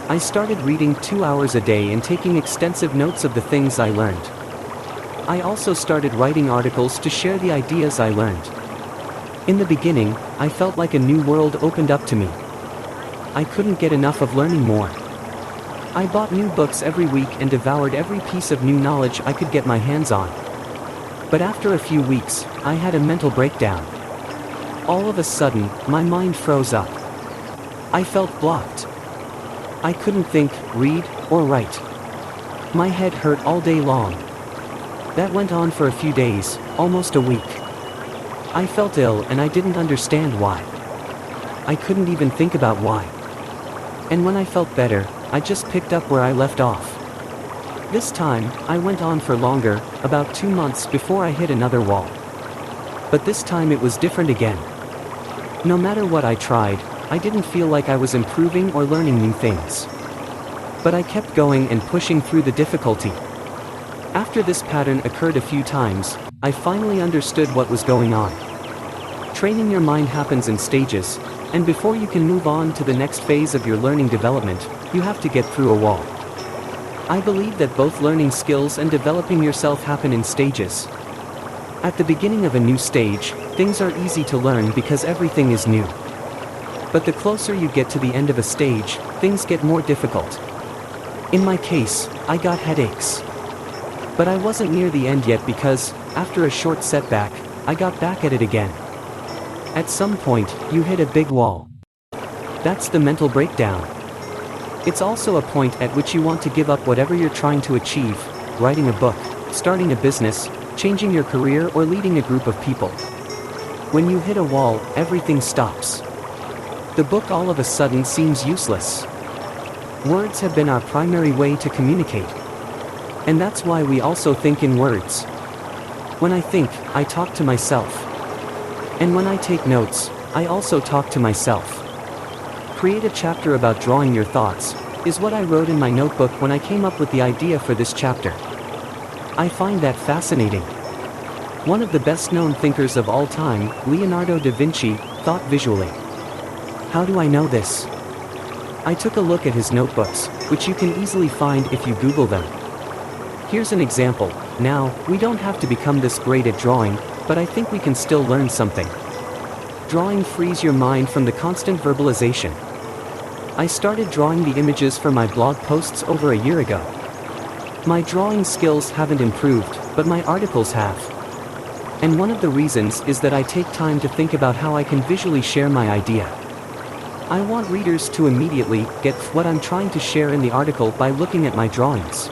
I started reading 2 hours a day and taking extensive notes of the things I learned. I also started writing articles to share the ideas I learned. In the beginning, I felt like a new world opened up to me. I couldn't get enough of learning more. I bought new books every week and devoured every piece of new knowledge I could get my hands on. But after a few weeks, I had a mental breakdown. All of a sudden, my mind froze up. I felt blocked. I couldn't think, read, or write. My head hurt all day long. That went on for a few days, almost a week. I felt ill and I didn't understand why. I couldn't even think about why. And when I felt better, I just picked up where I left off. This time, I went on for longer, about 2 months before I hit another wall. But this time it was different again. No matter what I tried, I didn't feel like I was improving or learning new things. But I kept going and pushing through the difficulty. After this pattern occurred a few times, I finally understood what was going on. Training your mind happens in stages, and before you can move on to the next phase of your learning development, you have to get through a wall. I believe that both learning skills and developing yourself happen in stages. At the beginning of a new stage, things are easy to learn because everything is new. But the closer you get to the end of a stage, things get more difficult. In my case, I got headaches. But I wasn't near the end yet because, after a short setback, I got back at it again. At some point, you hit a big wall. That's the mental breakdown. It's also a point at which you want to give up whatever you're trying to achieve, writing a book, starting a business, changing your career or leading a group of people. When you hit a wall, everything stops. The book all of a sudden seems useless. Words have been our primary way to communicate. And that's why we also think in words. When I think, I talk to myself. And when I take notes, I also talk to myself. Create a chapter about drawing your thoughts, is what I wrote in my notebook when I came up with the idea for this chapter. I find that fascinating. One of the best-known thinkers of all time, Leonardo da Vinci, thought visually. How do I know this? I took a look at his notebooks, which you can easily find if you Google them. Here's an example. Now, we don't have to become this great at drawing, but I think we can still learn something. Drawing frees your mind from the constant verbalization. I started drawing the images for my blog posts over a year ago. My drawing skills haven't improved, but my articles have. And one of the reasons is that I take time to think about how I can visually share my idea. I want readers to immediately get what I'm trying to share in the article by looking at my drawings.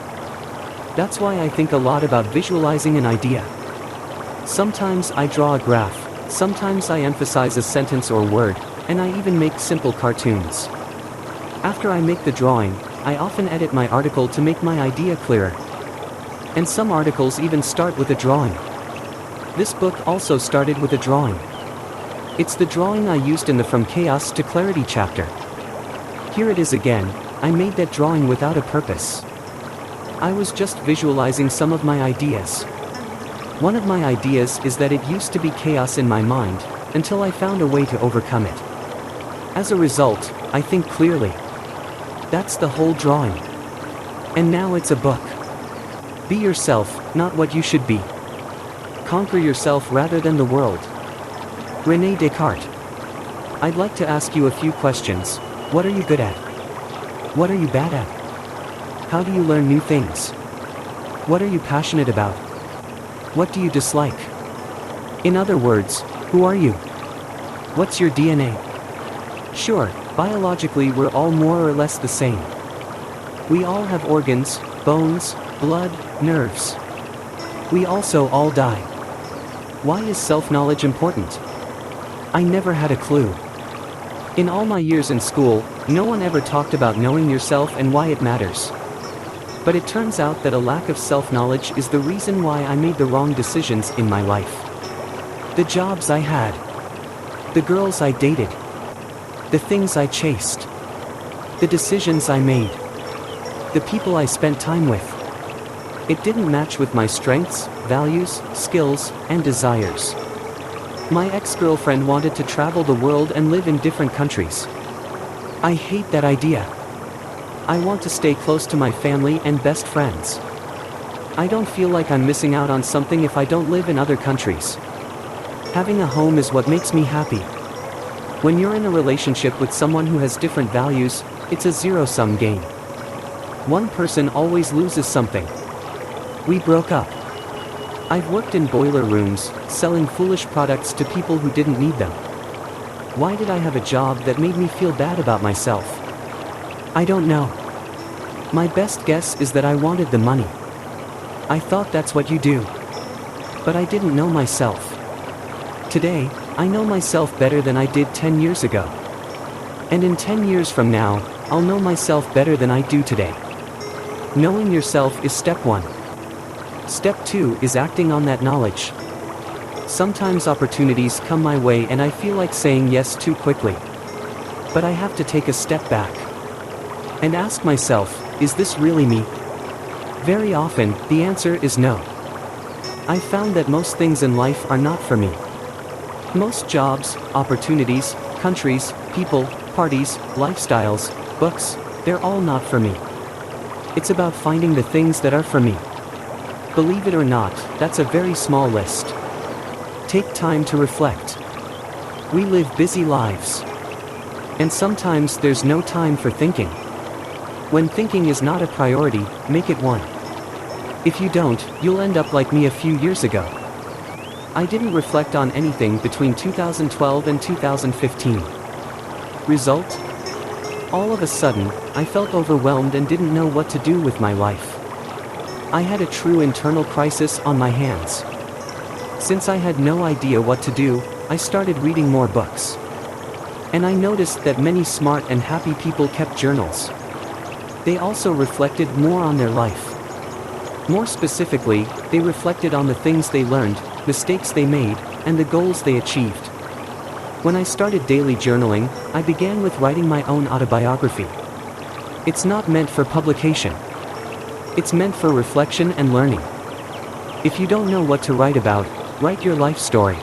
That's why I think a lot about visualizing an idea. Sometimes I draw a graph, sometimes I emphasize a sentence or word, and I even make simple cartoons. After I make the drawing, I often edit my article to make my idea clearer. And some articles even start with a drawing. This book also started with a drawing. It's the drawing I used in the From Chaos to Clarity chapter. Here it is again. I made that drawing without a purpose. I was just visualizing some of my ideas. One of my ideas is that it used to be chaos in my mind, until I found a way to overcome it. As a result, I think clearly. That's the whole drawing. And now it's a book. Be yourself, not what you should be. Conquer yourself rather than the world. René Descartes. I'd like to ask you a few questions. What are you good at? What are you bad at? How do you learn new things? What are you passionate about? What do you dislike? In other words, who are you? What's your DNA? Sure, biologically we're all more or less the same. We all have organs, bones, blood, nerves. We also all die. Why is self-knowledge important? I never had a clue. In all my years in school, no one ever talked about knowing yourself and why it matters. But it turns out that a lack of self-knowledge is the reason why I made the wrong decisions in my life. The jobs I had. The girls I dated. The things I chased. The decisions I made. The people I spent time with. It didn't match with my strengths, values, skills, and desires. My ex-girlfriend wanted to travel the world and live in different countries. I hate that idea. I want to stay close to my family and best friends. I don't feel like I'm missing out on something if I don't live in other countries. Having a home is what makes me happy. When you're in a relationship with someone who has different values, it's a zero-sum game. One person always loses something. We broke up. I've worked in boiler rooms, selling foolish products to people who didn't need them. Why did I have a job that made me feel bad about myself? I don't know. My best guess is that I wanted the money. I thought that's what you do. But I didn't know myself. Today, I know myself better than I did 10 years ago. And in 10 years from now, I'll know myself better than I do today. Knowing yourself is step 1. Step 2 is acting on that knowledge. Sometimes opportunities come my way and I feel like saying yes too quickly. But I have to take a step back. And ask myself, is this really me? Very often, the answer is no. I found that most things in life are not for me. Most jobs, opportunities, countries, people, parties, lifestyles, books, they're all not for me. It's about finding the things that are for me. Believe it or not, that's a very small list. Take time to reflect. We live busy lives. And sometimes there's no time for thinking. When thinking is not a priority, make it one. If you don't, you'll end up like me a few years ago. I didn't reflect on anything between 2012 and 2015. Result? All of a sudden, I felt overwhelmed and didn't know what to do with my life. I had a true internal crisis on my hands. Since I had no idea what to do, I started reading more books. And I noticed that many smart and happy people kept journals. They also reflected more on their life. More specifically, they reflected on the things they learned, mistakes they made, and the goals they achieved. When I started daily journaling, I began with writing my own autobiography. It's not meant for publication. It's meant for reflection and learning. If you don't know what to write about, write your life story.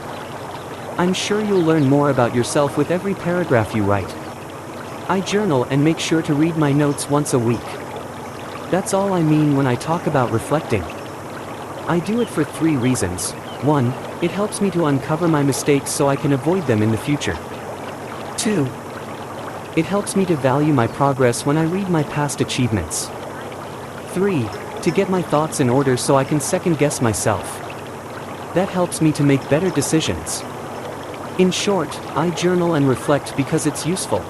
I'm sure you'll learn more about yourself with every paragraph you write. I journal and make sure to read my notes once a week. That's all I mean when I talk about reflecting. I do it for 3 reasons. 1, it helps me to uncover my mistakes so I can avoid them in the future. 2, it helps me to value my progress when I read my past achievements. 3, to get my thoughts in order so I can second-guess myself. That helps me to make better decisions. In short, I journal and reflect because it's useful.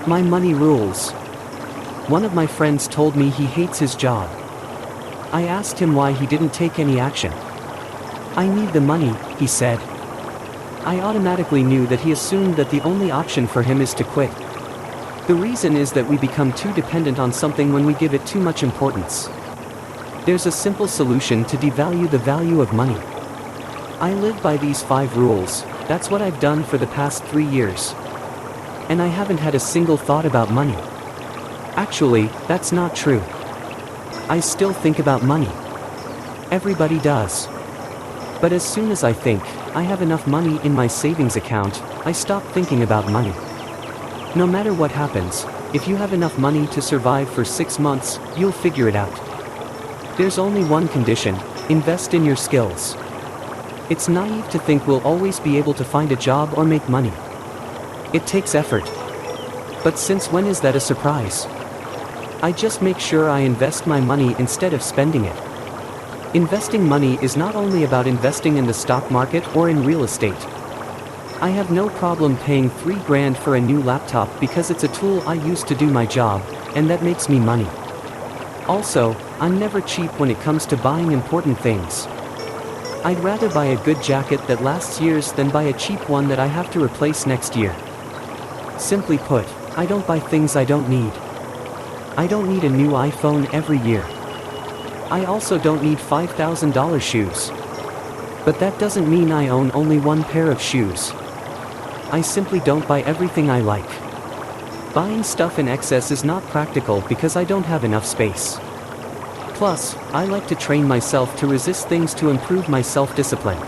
My money rules. One of my friends told me he hates his job. I asked him why he didn't take any action. I need the money, he said. I automatically knew that he assumed that the only option for him is to quit. The reason is that we become too dependent on something when we give it too much importance. There's a simple solution to devalue the value of money. I live by these 5 rules. That's what I've done for the past 3 years. And I haven't had a single thought about money. Actually, that's not true. I still think about money. Everybody does. But as soon as I think I have enough money in my savings account, I stop thinking about money. No matter what happens, If you have enough money to survive for 6 months, you'll figure it out. There's only one condition: invest in your skills. It's naive to think we'll always be able to find a job or make money. It takes effort. But since when is that a surprise? I just make sure I invest my money instead of spending it. Investing money is not only about investing in the stock market or in real estate. I have no problem paying $3,000 for a new laptop because it's a tool I use to do my job, and that makes me money. Also, I'm never cheap when it comes to buying important things. I'd rather buy a good jacket that lasts years than buy a cheap one that I have to replace next year. Simply put, I don't buy things I don't need. I don't need a new iPhone every year. I also don't need $5,000 shoes. But that doesn't mean I own only one pair of shoes. I simply don't buy everything I like. Buying stuff in excess is not practical because I don't have enough space. Plus, I like to train myself to resist things to improve my self-discipline.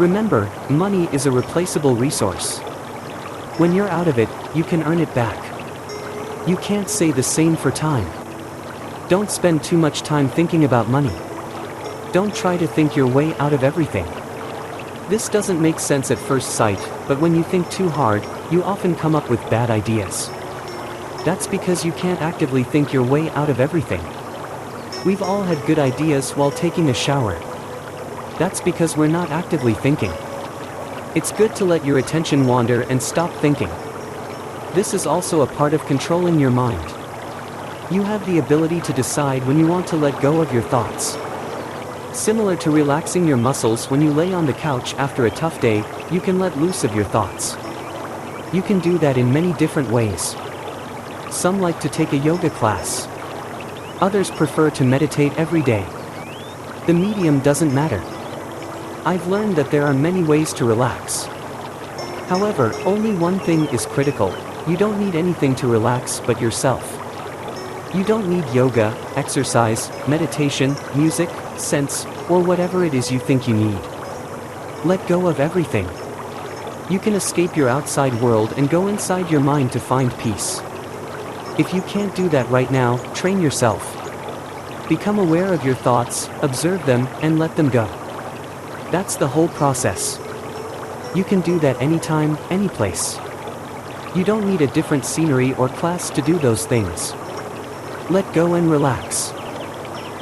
Remember, money is a replaceable resource. When you're out of it, you can earn it back. You can't say the same for time. Don't spend too much time thinking about money. Don't try to think your way out of everything. This doesn't make sense at first sight, but when you think too hard, you often come up with bad ideas. That's because you can't actively think your way out of everything. We've all had good ideas while taking a shower. That's because we're not actively thinking. It's good to let your attention wander and stop thinking. This is also a part of controlling your mind. You have the ability to decide when you want to let go of your thoughts. Similar to relaxing your muscles when you lay on the couch after a tough day, you can let loose of your thoughts. You can do that in many different ways. Some like to take a yoga class. Others prefer to meditate every day. The medium doesn't matter. I've learned that there are many ways to relax. However, only one thing is critical: you don't need anything to relax but yourself. You don't need yoga, exercise, meditation, music, scents, or whatever it is you think you need. Let go of everything. You can escape your outside world and go inside your mind to find peace. If you can't do that right now, train yourself. Become aware of your thoughts, observe them, and let them go. That's the whole process. You can do that anytime, anyplace. You don't need a different scenery or class to do those things. Let go and relax.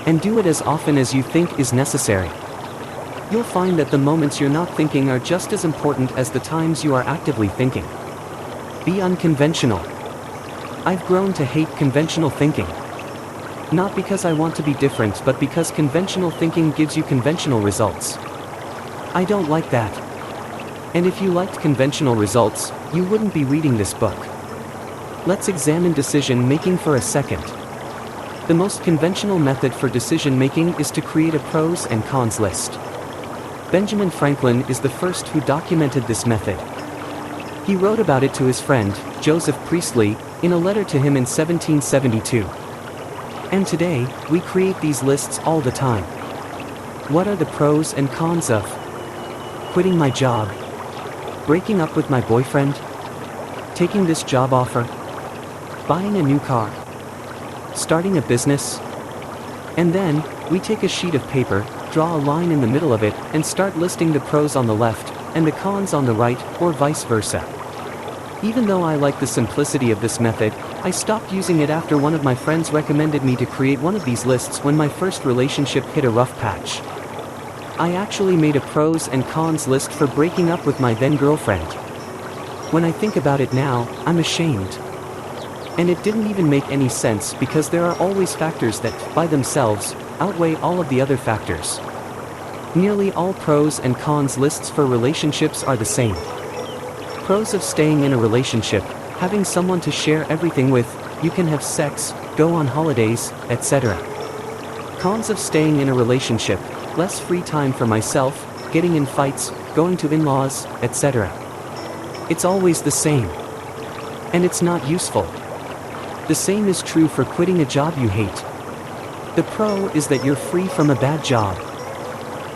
And do it as often as you think is necessary. You'll find that the moments you're not thinking are just as important as the times you are actively thinking. Be unconventional. I've grown to hate conventional thinking. Not because I want to be different, but because conventional thinking gives you conventional results. I don't like that. And if you liked conventional results, you wouldn't be reading this book. Let's examine decision making for a second. The most conventional method for decision making is to create a pros and cons list. Benjamin Franklin is the first who documented this method. He wrote about it to his friend, Joseph Priestley, in a letter to him in 1772. And today, we create these lists all the time. What are the pros and cons of quitting my job? Breaking up with my boyfriend? Taking this job offer? Buying a new car? Starting a business? And then, we take a sheet of paper, draw a line in the middle of it, and start listing the pros on the left, and the cons on the right, or vice versa. Even though I like the simplicity of this method, I stopped using it after one of my friends recommended me to create one of these lists when my first relationship hit a rough patch. I actually made a pros and cons list for breaking up with my then girlfriend. When I think about it now, I'm ashamed. And it didn't even make any sense because there are always factors that, by themselves, outweigh all of the other factors. Nearly all pros and cons lists for relationships are the same. Pros of staying in a relationship: having someone to share everything with, you can have sex, go on holidays, etc. Cons of staying in a relationship: less free time for myself, getting in fights, going to in-laws, etc. It's always the same. And it's not useful. The same is true for quitting a job you hate. The pro is that you're free from a bad job.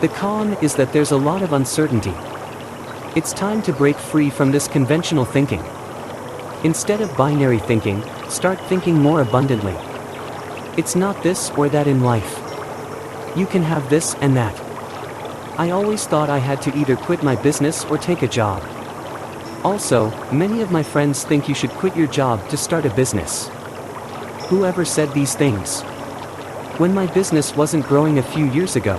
The con is that there's a lot of uncertainty. It's time to break free from this conventional thinking. Instead of binary thinking, start thinking more abundantly. It's not this or that in life. You can have this and that. I always thought I had to either quit my business or take a job. Also, many of my friends think you should quit your job to start a business. Whoever said these things? When my business wasn't growing a few years ago,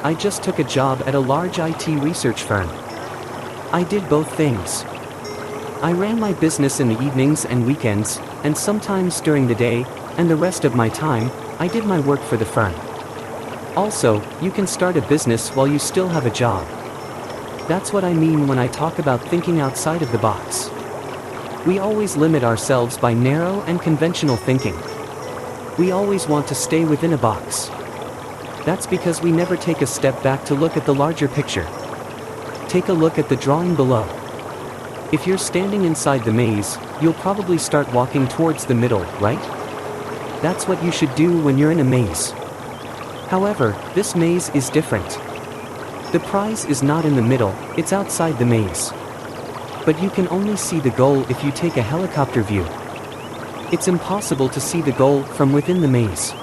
I just took a job at a large IT research firm. I did both things. I ran my business in the evenings and weekends, and sometimes during the day, and the rest of my time, I did my work for the firm. Also, you can start a business while you still have a job. That's what I mean when I talk about thinking outside of the box. We always limit ourselves by narrow and conventional thinking. We always want to stay within a box. That's because we never take a step back to look at the larger picture. Take a look at the drawing below. If you're standing inside the maze, you'll probably start walking towards the middle, right? That's what you should do when you're in a maze. However, this maze is different. The prize is not in the middle, it's outside the maze. But you can only see the goal if you take a helicopter view. It's impossible to see the goal from within the maze.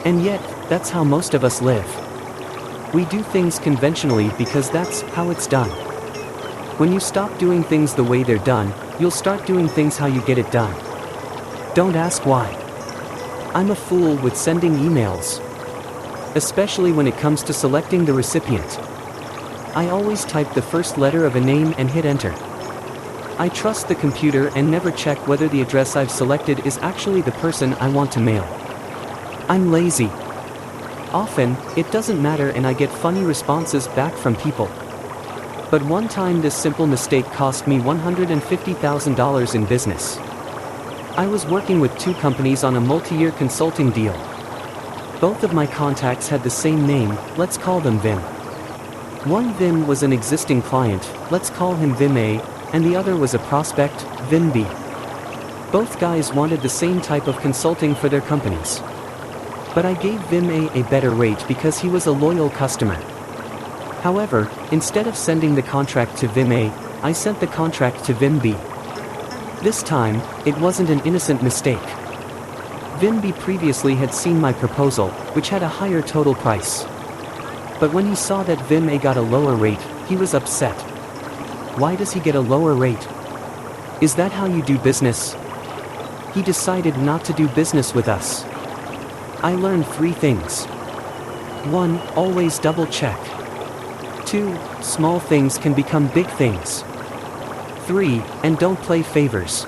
And yet, that's how most of us live. We do things conventionally because that's how it's done. When you stop doing things the way they're done, you'll start doing things how you get it done. Don't ask why. I'm a fool with sending emails. Especially when it comes to selecting the recipient. I always type the first letter of a name and hit enter. I trust the computer and never check whether the address I've selected is actually the person I want to mail. I'm lazy. Often, it doesn't matter and I get funny responses back from people. But one time this simple mistake cost me $150,000 in business. I was working with two companies on a multi-year consulting deal. Both of my contacts had the same name, let's call them Vim. One Vim was an existing client, let's call him Vim A, and the other was a prospect, Vim B. Both guys wanted the same type of consulting for their companies. But I gave Vim A better rate because he was a loyal customer. However, instead of sending the contract to Vim A, I sent the contract to Vim B. This time, it wasn't an innocent mistake. Vim B previously had seen my proposal, which had a higher total price. But when he saw that Vim A got a lower rate, he was upset. Why does he get a lower rate? Is that how you do business? He decided not to do business with us. I learned 3 things. 1. Always double check. 2. Small things can become big things. 3. And don't play favors.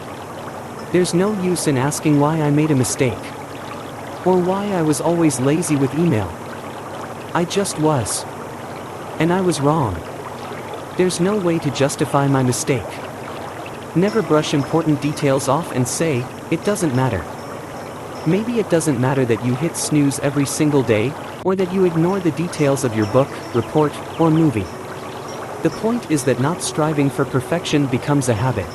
There's no use in asking why I made a mistake. Or why I was always lazy with email. I just was. And I was wrong. There's no way to justify my mistake. Never brush important details off and say, it doesn't matter. Maybe it doesn't matter that you hit snooze every single day, or that you ignore the details of your book, report, or movie. The point is that not striving for perfection becomes a habit.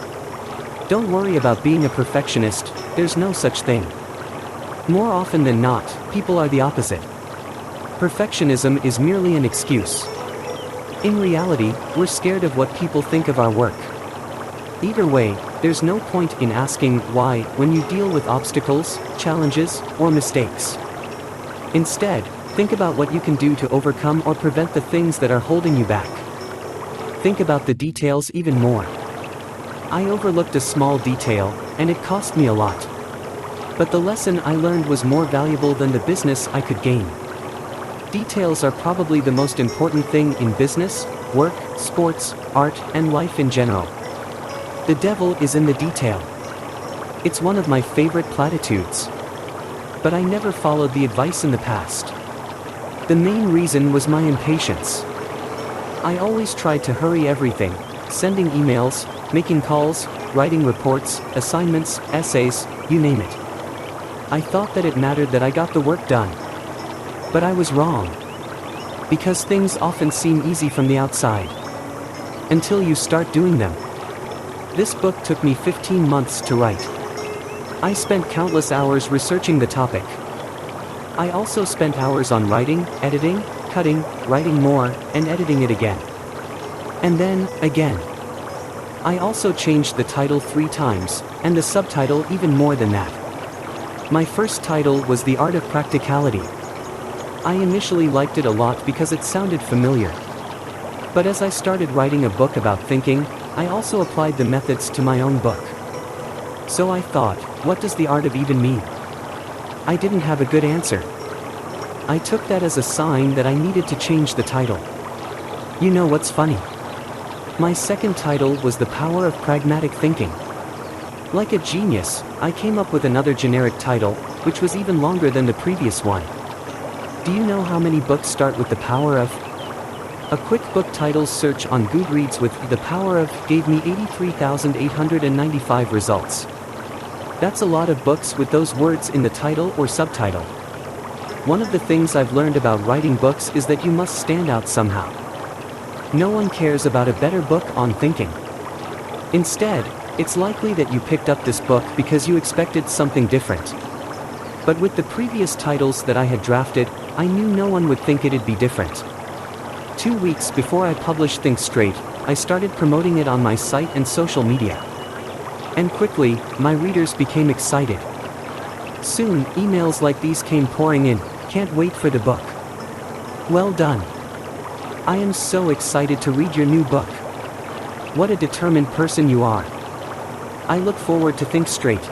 Don't worry about being a perfectionist, there's no such thing. More often than not, people are the opposite. Perfectionism is merely an excuse. In reality, we're scared of what people think of our work. Either way, there's no point in asking why when you deal with obstacles, challenges, or mistakes. Instead, think about what you can do to overcome or prevent the things that are holding you back. Think about the details even more. I overlooked a small detail, and it cost me a lot. But the lesson I learned was more valuable than the business I could gain. Details are probably the most important thing in business, work, sports, art, and life in general. The devil is in the detail. It's one of my favorite platitudes. But I never followed the advice in the past. The main reason was my impatience. I always tried to hurry everything, sending emails, making calls, writing reports, assignments, essays, you name it. I thought that it mattered that I got the work done. But I was wrong. Because things often seem easy from the outside. Until you start doing them. This book took me 15 months to write. I spent countless hours researching the topic. I also spent hours on writing, editing, cutting, writing more, and editing it again. And then, again. I also changed the title 3 times, and the subtitle even more than that. My first title was The Art of Practicality. I initially liked it a lot because it sounded familiar. But as I started writing a book about thinking, I also applied the methods to my own book. So I thought, what does the art of even mean? I didn't have a good answer. I took that as a sign that I needed to change the title. You know what's funny? My second title was The Power of Pragmatic Thinking. Like a genius, I came up with another generic title, which was even longer than the previous one. Do you know how many books start with The Power of? A quick book titles search on Goodreads with The Power of gave me 83,895 results. That's a lot of books with those words in the title or subtitle. One of the things I've learned about writing books is that you must stand out somehow. No one cares about a better book on thinking. Instead, it's likely that you picked up this book because you expected something different. But with the previous titles that I had drafted, I knew no one would think it'd be different. 2 weeks before I published Think Straight, I started promoting it on my site and social media. And quickly, my readers became excited. Soon, emails like these came pouring in, "Can't wait for the book." Well done. I am so excited to read your new book. What a determined person you are. I look forward to Think Straight.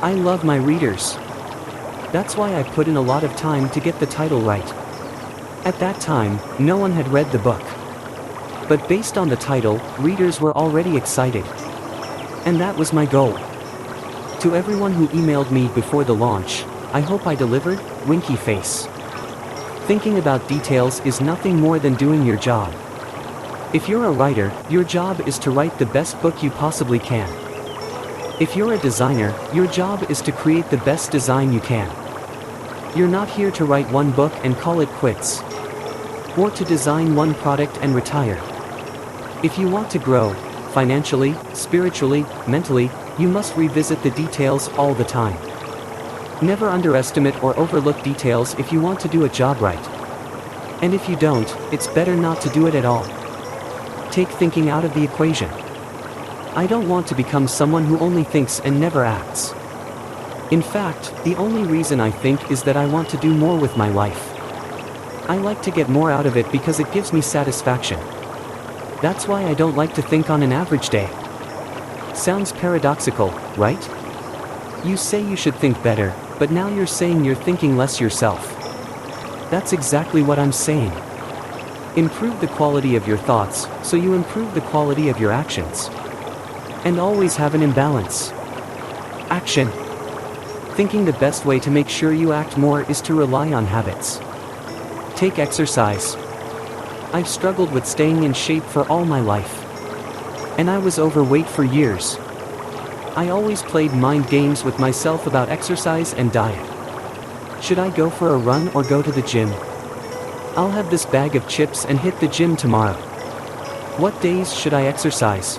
I love my readers. That's why I put in a lot of time to get the title right. At that time, no one had read the book. But based on the title, readers were already excited. And that was my goal. To everyone who emailed me before the launch, I hope I delivered, winky face. Thinking about details is nothing more than doing your job. If you're a writer, your job is to write the best book you possibly can. If you're a designer, your job is to create the best design you can. You're not here to write one book and call it quits. Or to design one product and retire. If you want to grow, financially, spiritually, mentally, you must revisit the details all the time. Never underestimate or overlook details if you want to do a job right. And if you don't, it's better not to do it at all. Take thinking out of the equation. I don't want to become someone who only thinks and never acts. In fact, the only reason I think is that I want to do more with my life. I like to get more out of it because it gives me satisfaction. That's why I don't like to think on an average day. Sounds paradoxical, right? You say you should think better, but now you're saying you're thinking less yourself. That's exactly what I'm saying. Improve the quality of your thoughts, so you improve the quality of your actions. And always have an imbalance. Action. Thinking the best way to make sure you act more is to rely on habits. Take exercise. I've struggled with staying in shape for all my life. And I was overweight for years. I always played mind games with myself about exercise and diet. Should I go for a run or go to the gym? I'll have this bag of chips and hit the gym tomorrow. What days should I exercise?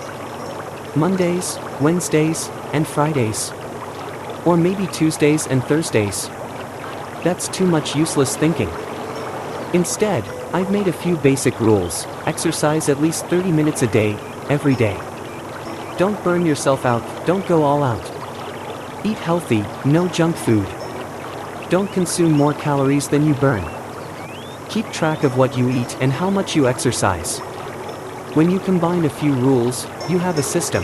Mondays, Wednesdays, and Fridays. Or maybe Tuesdays and Thursdays. That's too much useless thinking. Instead, I've made a few basic rules. Exercise at least 30 minutes a day, every day. Don't burn yourself out, don't go all out. Eat healthy, no junk food. Don't consume more calories than you burn. Keep track of what you eat and how much you exercise. When you combine a few rules, you have a system.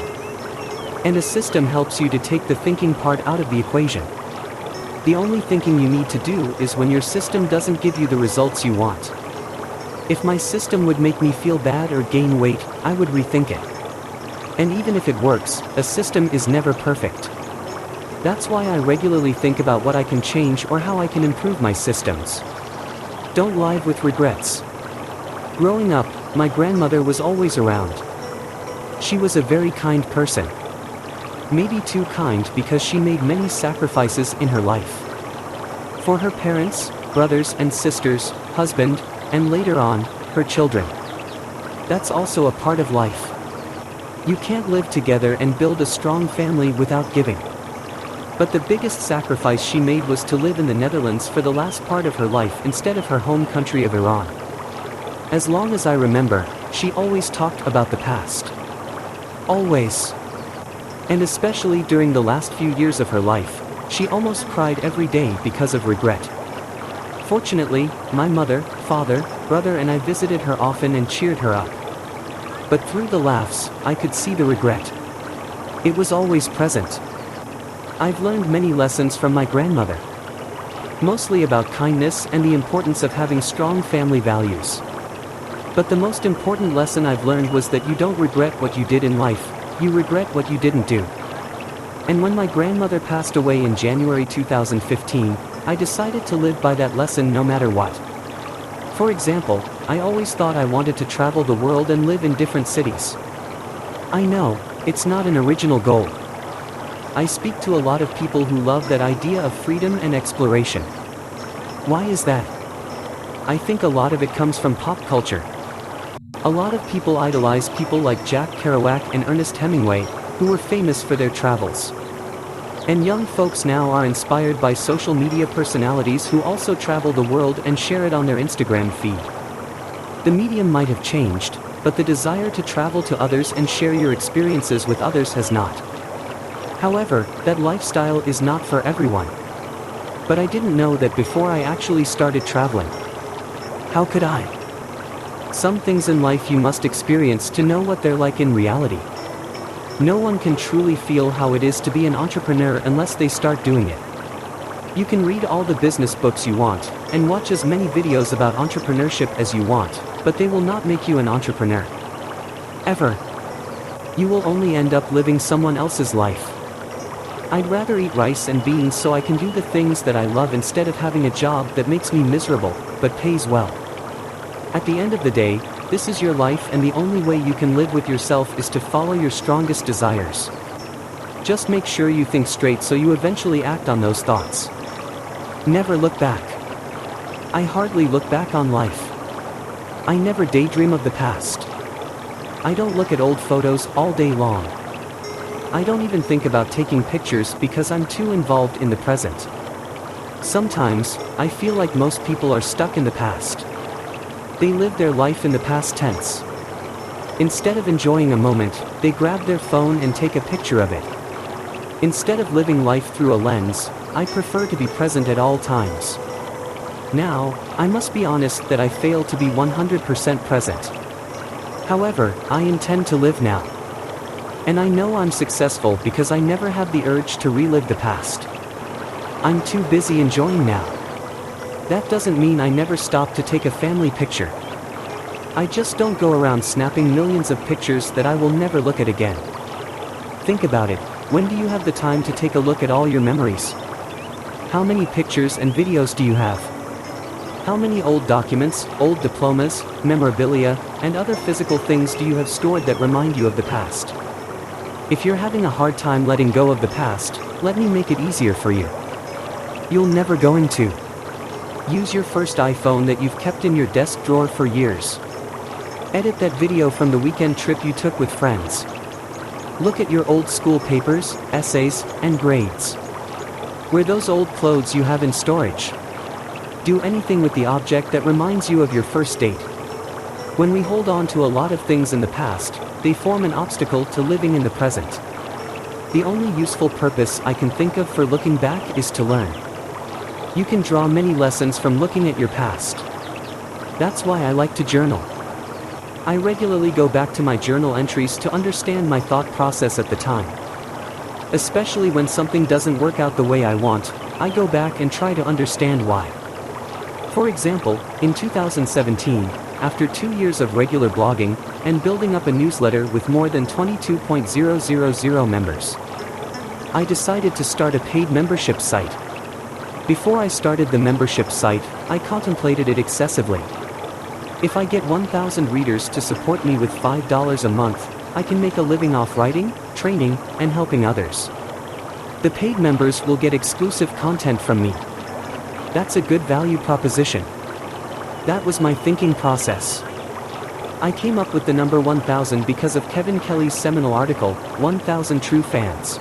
And a system helps you to take the thinking part out of the equation. The only thinking you need to do is when your system doesn't give you the results you want. If my system would make me feel bad or gain weight, I would rethink it. And even if it works, a system is never perfect. That's why I regularly think about what I can change or how I can improve my systems. Don't live with regrets. Growing up, my grandmother was always around. She was a very kind person. Maybe too kind because she made many sacrifices in her life. For her parents, brothers and sisters, husband, and later on, her children. That's also a part of life. You can't live together and build a strong family without giving. But the biggest sacrifice she made was to live in the Netherlands for the last part of her life instead of her home country of Iran. As long as I remember, she always talked about the past. Always. And especially during the last few years of her life, she almost cried every day because of regret. Fortunately, my mother, father, brother and I visited her often and cheered her up. But through the laughs, I could see the regret. It was always present. I've learned many lessons from my grandmother. Mostly about kindness and the importance of having strong family values. But the most important lesson I've learned was that you don't regret what you did in life, you regret what you didn't do. And when my grandmother passed away in January 2015, I decided to live by that lesson no matter what. For example, I always thought I wanted to travel the world and live in different cities. I know, it's not an original goal. I speak to a lot of people who love that idea of freedom and exploration. Why is that? I think a lot of it comes from pop culture. A lot of people idolize people like Jack Kerouac and Ernest Hemingway, who were famous for their travels. And young folks now are inspired by social media personalities who also travel the world and share it on their Instagram feed. The medium might have changed, but the desire to travel to others and share your experiences with others has not. However, that lifestyle is not for everyone. But I didn't know that before I actually started traveling. How could I? Some things in life you must experience to know what they're like in reality. No one can truly feel how it is to be an entrepreneur unless they start doing it. You can read all the business books you want, and watch as many videos about entrepreneurship as you want, but they will not make you an entrepreneur. Ever. You will only end up living someone else's life. I'd rather eat rice and beans so I can do the things that I love instead of having a job that makes me miserable, but pays well. At the end of the day, this is your life and the only way you can live with yourself is to follow your strongest desires. Just make sure you think straight so you eventually act on those thoughts. Never look back. I hardly look back on life. I never daydream of the past. I don't look at old photos all day long. I don't even think about taking pictures because I'm too involved in the present. Sometimes, I feel like most people are stuck in the past. They live their life in the past tense. Instead of enjoying a moment, they grab their phone and take a picture of it. Instead of living life through a lens, I prefer to be present at all times. Now, I must be honest that I fail to be 100% present. However, I intend to live now. And I know I'm successful because I never have the urge to relive the past. I'm too busy enjoying now. That doesn't mean I never stop to take a family picture. I just don't go around snapping millions of pictures that I will never look at again. Think about it, when do you have the time to take a look at all your memories? How many pictures and videos do you have? How many old documents, old diplomas, memorabilia, and other physical things do you have stored that remind you of the past? If you're having a hard time letting go of the past, let me make it easier for you. You'll never going to. Use your first iPhone that you've kept in your desk drawer for years. Edit that video from the weekend trip you took with friends. Look at your old school papers, essays, and grades. Wear those old clothes you have in storage. Do anything with the object that reminds you of your first date. When we hold on to a lot of things in the past, they form an obstacle to living in the present. The only useful purpose I can think of for looking back is to learn. You can draw many lessons from looking at your past. That's why I like to journal. I regularly go back to my journal entries to understand my thought process at the time. Especially when something doesn't work out the way I want, I go back and try to understand why. For example, in 2017, after 2 years of regular blogging, and building up a newsletter with more than 22,000 members, I decided to start a paid membership site. Before I started the membership site, I contemplated it excessively. If I get 1,000 readers to support me with $5 a month, I can make a living off writing, training, and helping others. The paid members will get exclusive content from me. That's a good value proposition. That was my thinking process. I came up with the number 1,000 because of Kevin Kelly's seminal article, 1,000 True Fans.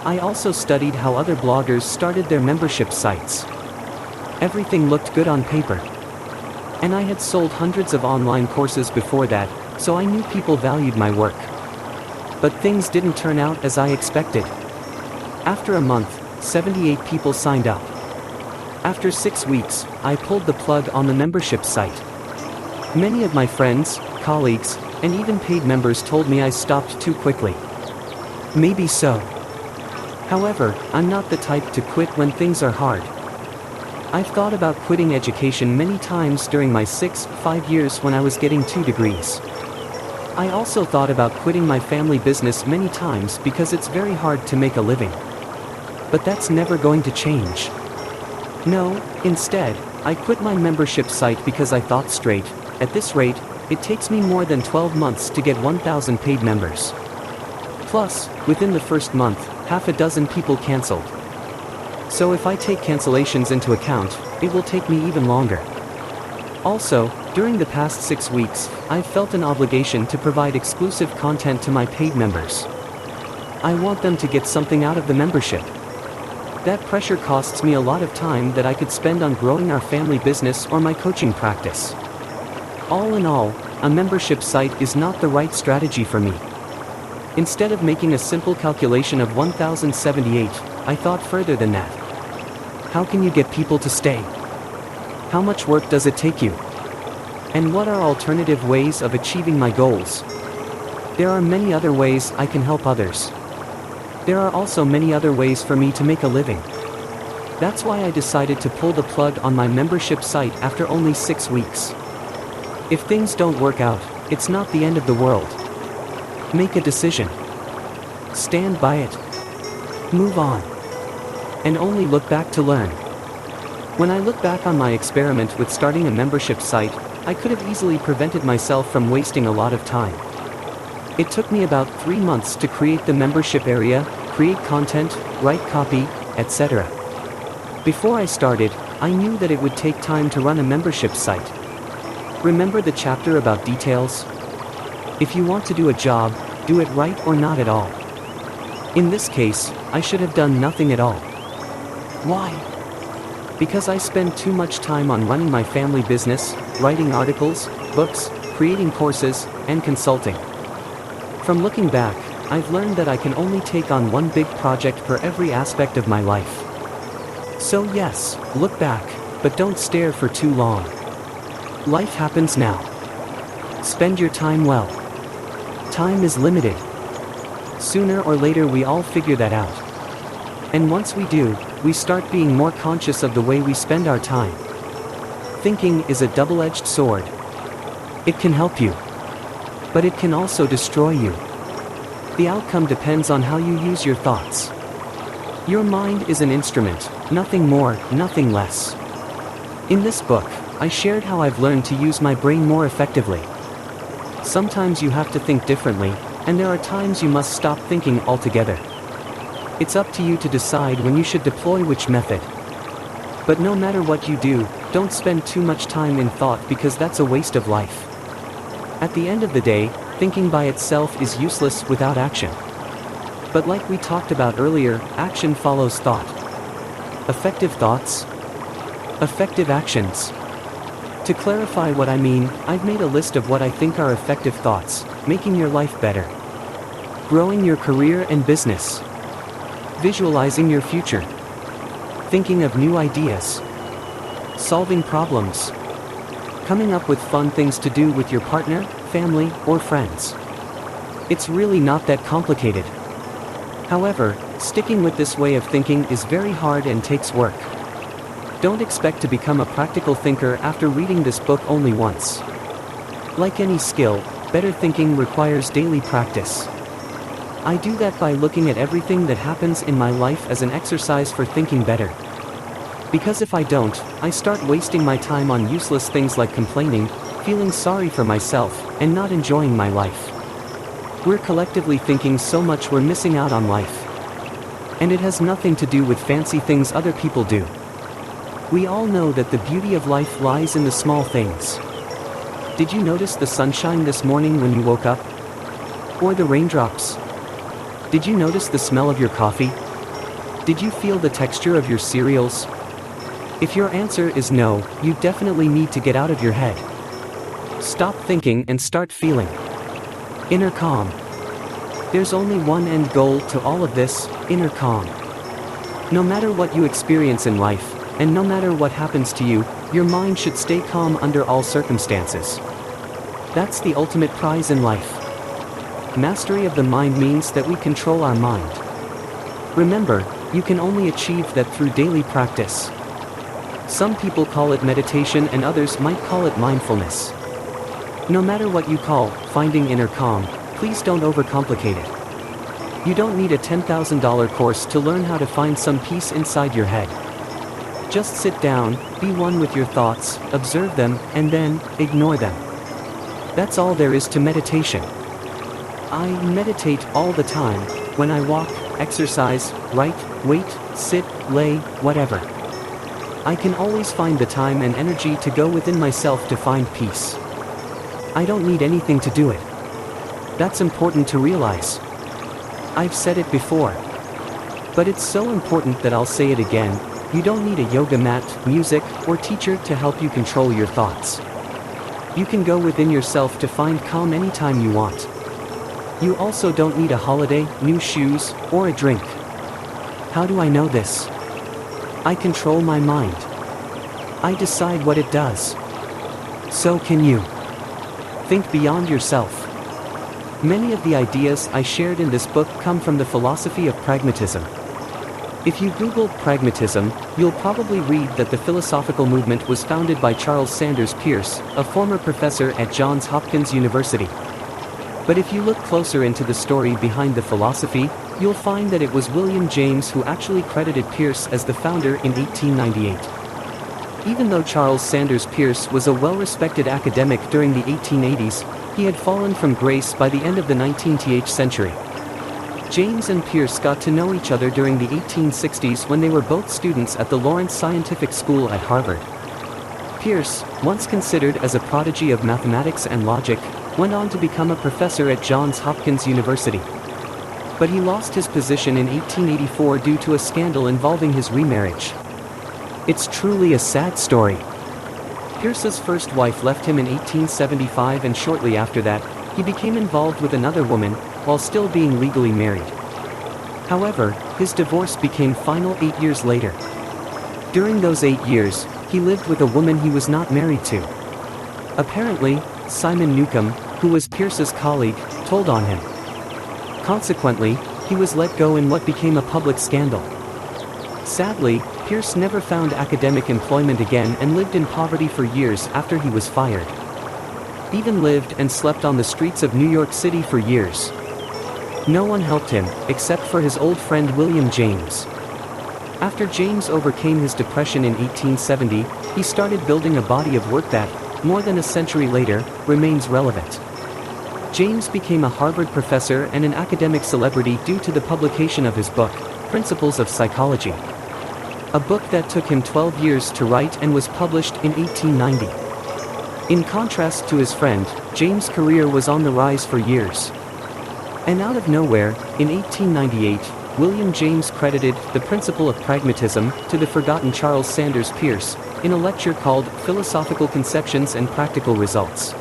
I also studied how other bloggers started their membership sites. Everything looked good on paper. And I had sold hundreds of online courses before that, so I knew people valued my work. But things didn't turn out as I expected. After a month, 78 people signed up. After 6 weeks, I pulled the plug on the membership site. Many of my friends, colleagues, and even paid members told me I stopped too quickly. Maybe so. However, I'm not the type to quit when things are hard. I've thought about quitting education many times during my 5 years when I was getting 2 degrees. I also thought about quitting my family business many times because it's very hard to make a living. But that's never going to change. No, instead, I quit my membership site because I thought straight. At this rate, it takes me more than 12 months to get 1,000 paid members. Plus, within the first month, half a dozen people canceled. So if I take cancellations into account, it will take me even longer. Also, during the past 6 weeks, I've felt an obligation to provide exclusive content to my paid members. I want them to get something out of the membership. That pressure costs me a lot of time that I could spend on growing our family business or my coaching practice. All in all, a membership site is not the right strategy for me. Instead of making a simple calculation of 1,078, I thought further than that. How can you get people to stay? How much work does it take you? And what are alternative ways of achieving my goals? There are many other ways I can help others. There are also many other ways for me to make a living. That's why I decided to pull the plug on my membership site after only 6 weeks. If things don't work out, it's not the end of the world. Make a decision. Stand by it. Move on. And only look back to learn. When I look back on my experiment with starting a membership site, I could have easily prevented myself from wasting a lot of time. It took me about 3 months to create the membership area, create content, write copy, etc. Before I started, I knew that it would take time to run a membership site. Remember the chapter about details? If you want to do a job, do it right or not at all. In this case, I should have done nothing at all. Why? Because I spend too much time on running my family business, writing articles, books, creating courses, and consulting. From looking back, I've learned that I can only take on one big project per every aspect of my life. So yes, look back, but don't stare for too long. Life happens now. Spend your time well. Time is limited. Sooner or later we all figure that out. And once we do, we start being more conscious of the way we spend our time. Thinking is a double-edged sword. It can help you, but it can also destroy you. The outcome depends on how you use your thoughts. Your mind is an instrument, nothing more, nothing less. In this book, I shared how I've learned to use my brain more effectively. Sometimes you have to think differently, and there are times you must stop thinking altogether. It's up to you to decide when you should deploy which method. But no matter what you do, don't spend too much time in thought because that's a waste of life. At the end of the day, thinking by itself is useless without action. But like we talked about earlier, action follows thought. Effective thoughts? Effective actions. To clarify what I mean, I've made a list of what I think are effective thoughts: making your life better, growing your career and business, visualizing your future, thinking of new ideas, solving problems, coming up with fun things to do with your partner, family, or friends. It's really not that complicated. However, sticking with this way of thinking is very hard and takes work. Don't expect to become a practical thinker after reading this book only once. Like any skill, better thinking requires daily practice. I do that by looking at everything that happens in my life as an exercise for thinking better. Because if I don't, I start wasting my time on useless things like complaining, feeling sorry for myself, and not enjoying my life. We're collectively thinking so much we're missing out on life. And it has nothing to do with fancy things other people do. We all know that the beauty of life lies in the small things. Did you notice the sunshine this morning when you woke up? Or the raindrops? Did you notice the smell of your coffee? Did you feel the texture of your cereals? If your answer is no, you definitely need to get out of your head. Stop thinking and start feeling. Inner calm. There's only one end goal to all of this: inner calm. No matter what you experience in life, and no matter what happens to you, your mind should stay calm under all circumstances. That's the ultimate prize in life. Mastery of the mind means that we control our mind. Remember, you can only achieve that through daily practice. Some people call it meditation and others might call it mindfulness. No matter what you call finding inner calm, please don't overcomplicate it. You don't need a $10,000 course to learn how to find some peace inside your head. Just sit down, be one with your thoughts, observe them, and then ignore them. That's all there is to meditation. I meditate all the time, when I walk, exercise, write, wait, sit, lay, whatever. I can always find the time and energy to go within myself to find peace. I don't need anything to do it. That's important to realize. I've said it before. But it's so important that I'll say it again: you don't need a yoga mat, music, or teacher to help you control your thoughts. You can go within yourself to find calm anytime you want. You also don't need a holiday, new shoes, or a drink. How do I know this? I control my mind. I decide what it does. So can you. Think beyond yourself. Many of the ideas I shared in this book come from the philosophy of pragmatism. If you Google pragmatism, you'll probably read that the philosophical movement was founded by Charles Sanders Peirce, a former professor at Johns Hopkins University. But if you look closer into the story behind the philosophy, you'll find that it was William James who actually credited Peirce as the founder in 1898. Even though Charles Sanders Peirce was a well-respected academic during the 1880s, he had fallen from grace by the end of the 19th century. James and Peirce got to know each other during the 1860s when they were both students at the Lawrence Scientific School at Harvard. Peirce, once considered as a prodigy of mathematics and logic, went on to become a professor at Johns Hopkins University. But he lost his position in 1884 due to a scandal involving his remarriage. It's truly a sad story. Peirce's first wife left him in 1875, and shortly after that, he became involved with another woman, while still being legally married. However, his divorce became final 8 years later. During those 8 years, he lived with a woman he was not married to. Apparently, Simon Newcomb, who was Peirce's colleague, told on him. Consequently, he was let go in what became a public scandal. Sadly, Peirce never found academic employment again and lived in poverty for years after he was fired. Even lived and slept on the streets of New York City for years. No one helped him, except for his old friend William James. After James overcame his depression in 1870, he started building a body of work that, more than a century later, remains relevant. James became a Harvard professor and an academic celebrity due to the publication of his book, Principles of Psychology. A book that took him 12 years to write and was published in 1890. In contrast to his friend, James' career was on the rise for years. And out of nowhere, in 1898, William James credited the principle of pragmatism to the forgotten Charles Sanders Peirce, in a lecture called Philosophical Conceptions and Practical Results.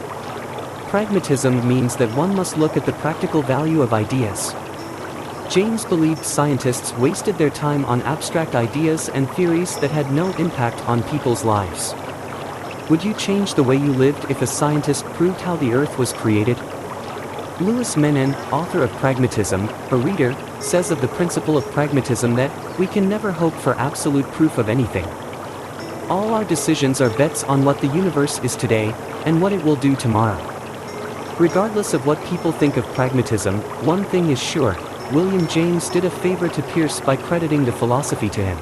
Pragmatism means that one must look at the practical value of ideas. James believed scientists wasted their time on abstract ideas and theories that had no impact on people's lives. Would you change the way you lived if a scientist proved how the earth was created? Louis Menand, author of Pragmatism, a reader, says of the principle of pragmatism that we can never hope for absolute proof of anything. All our decisions are bets on what the universe is today, and what it will do tomorrow. Regardless of what people think of pragmatism, one thing is sure: William James did a favor to Peirce by crediting the philosophy to him.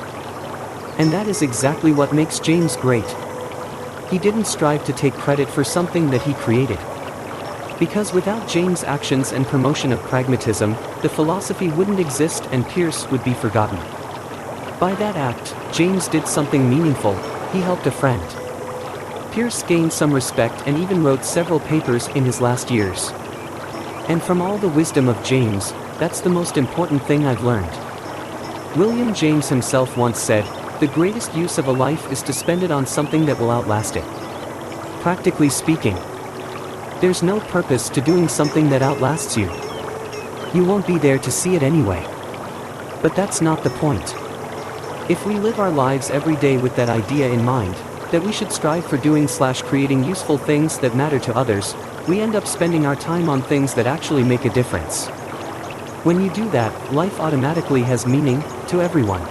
And that is exactly what makes James great. He didn't strive to take credit for something that he created. Because without James' actions and promotion of pragmatism, the philosophy wouldn't exist and Peirce would be forgotten. By that act, James did something meaningful: he helped a friend. Peirce gained some respect and even wrote several papers in his last years. And from all the wisdom of James, that's the most important thing I've learned. William James himself once said, "The greatest use of a life is to spend it on something that will outlast it." Practically speaking, there's no purpose to doing something that outlasts you. You won't be there to see it anyway. But that's not the point. If we live our lives every day with that idea in mind, that we should strive for doing/creating useful things that matter to others, we end up spending our time on things that actually make a difference. When you do that, life automatically has meaning, to everyone.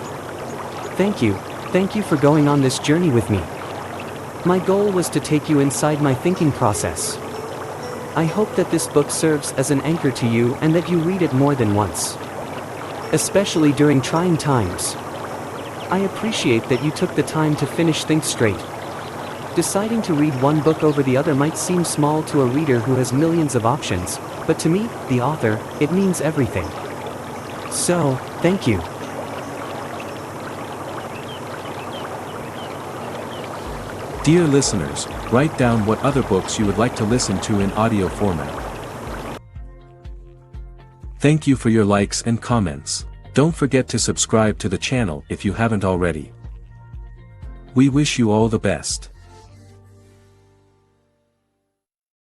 Thank you for going on this journey with me. My goal was to take you inside my thinking process. I hope that this book serves as an anchor to you and that you read it more than once. Especially during trying times. I appreciate that you took the time to finish Think Straight. Deciding to read one book over the other might seem small to a reader who has millions of options, but to me, the author, it means everything. So, thank you. Dear listeners, write down what other books you would like to listen to in audio format. Thank you for your likes and comments. Don't forget to subscribe to the channel if you haven't already. We wish you all the best.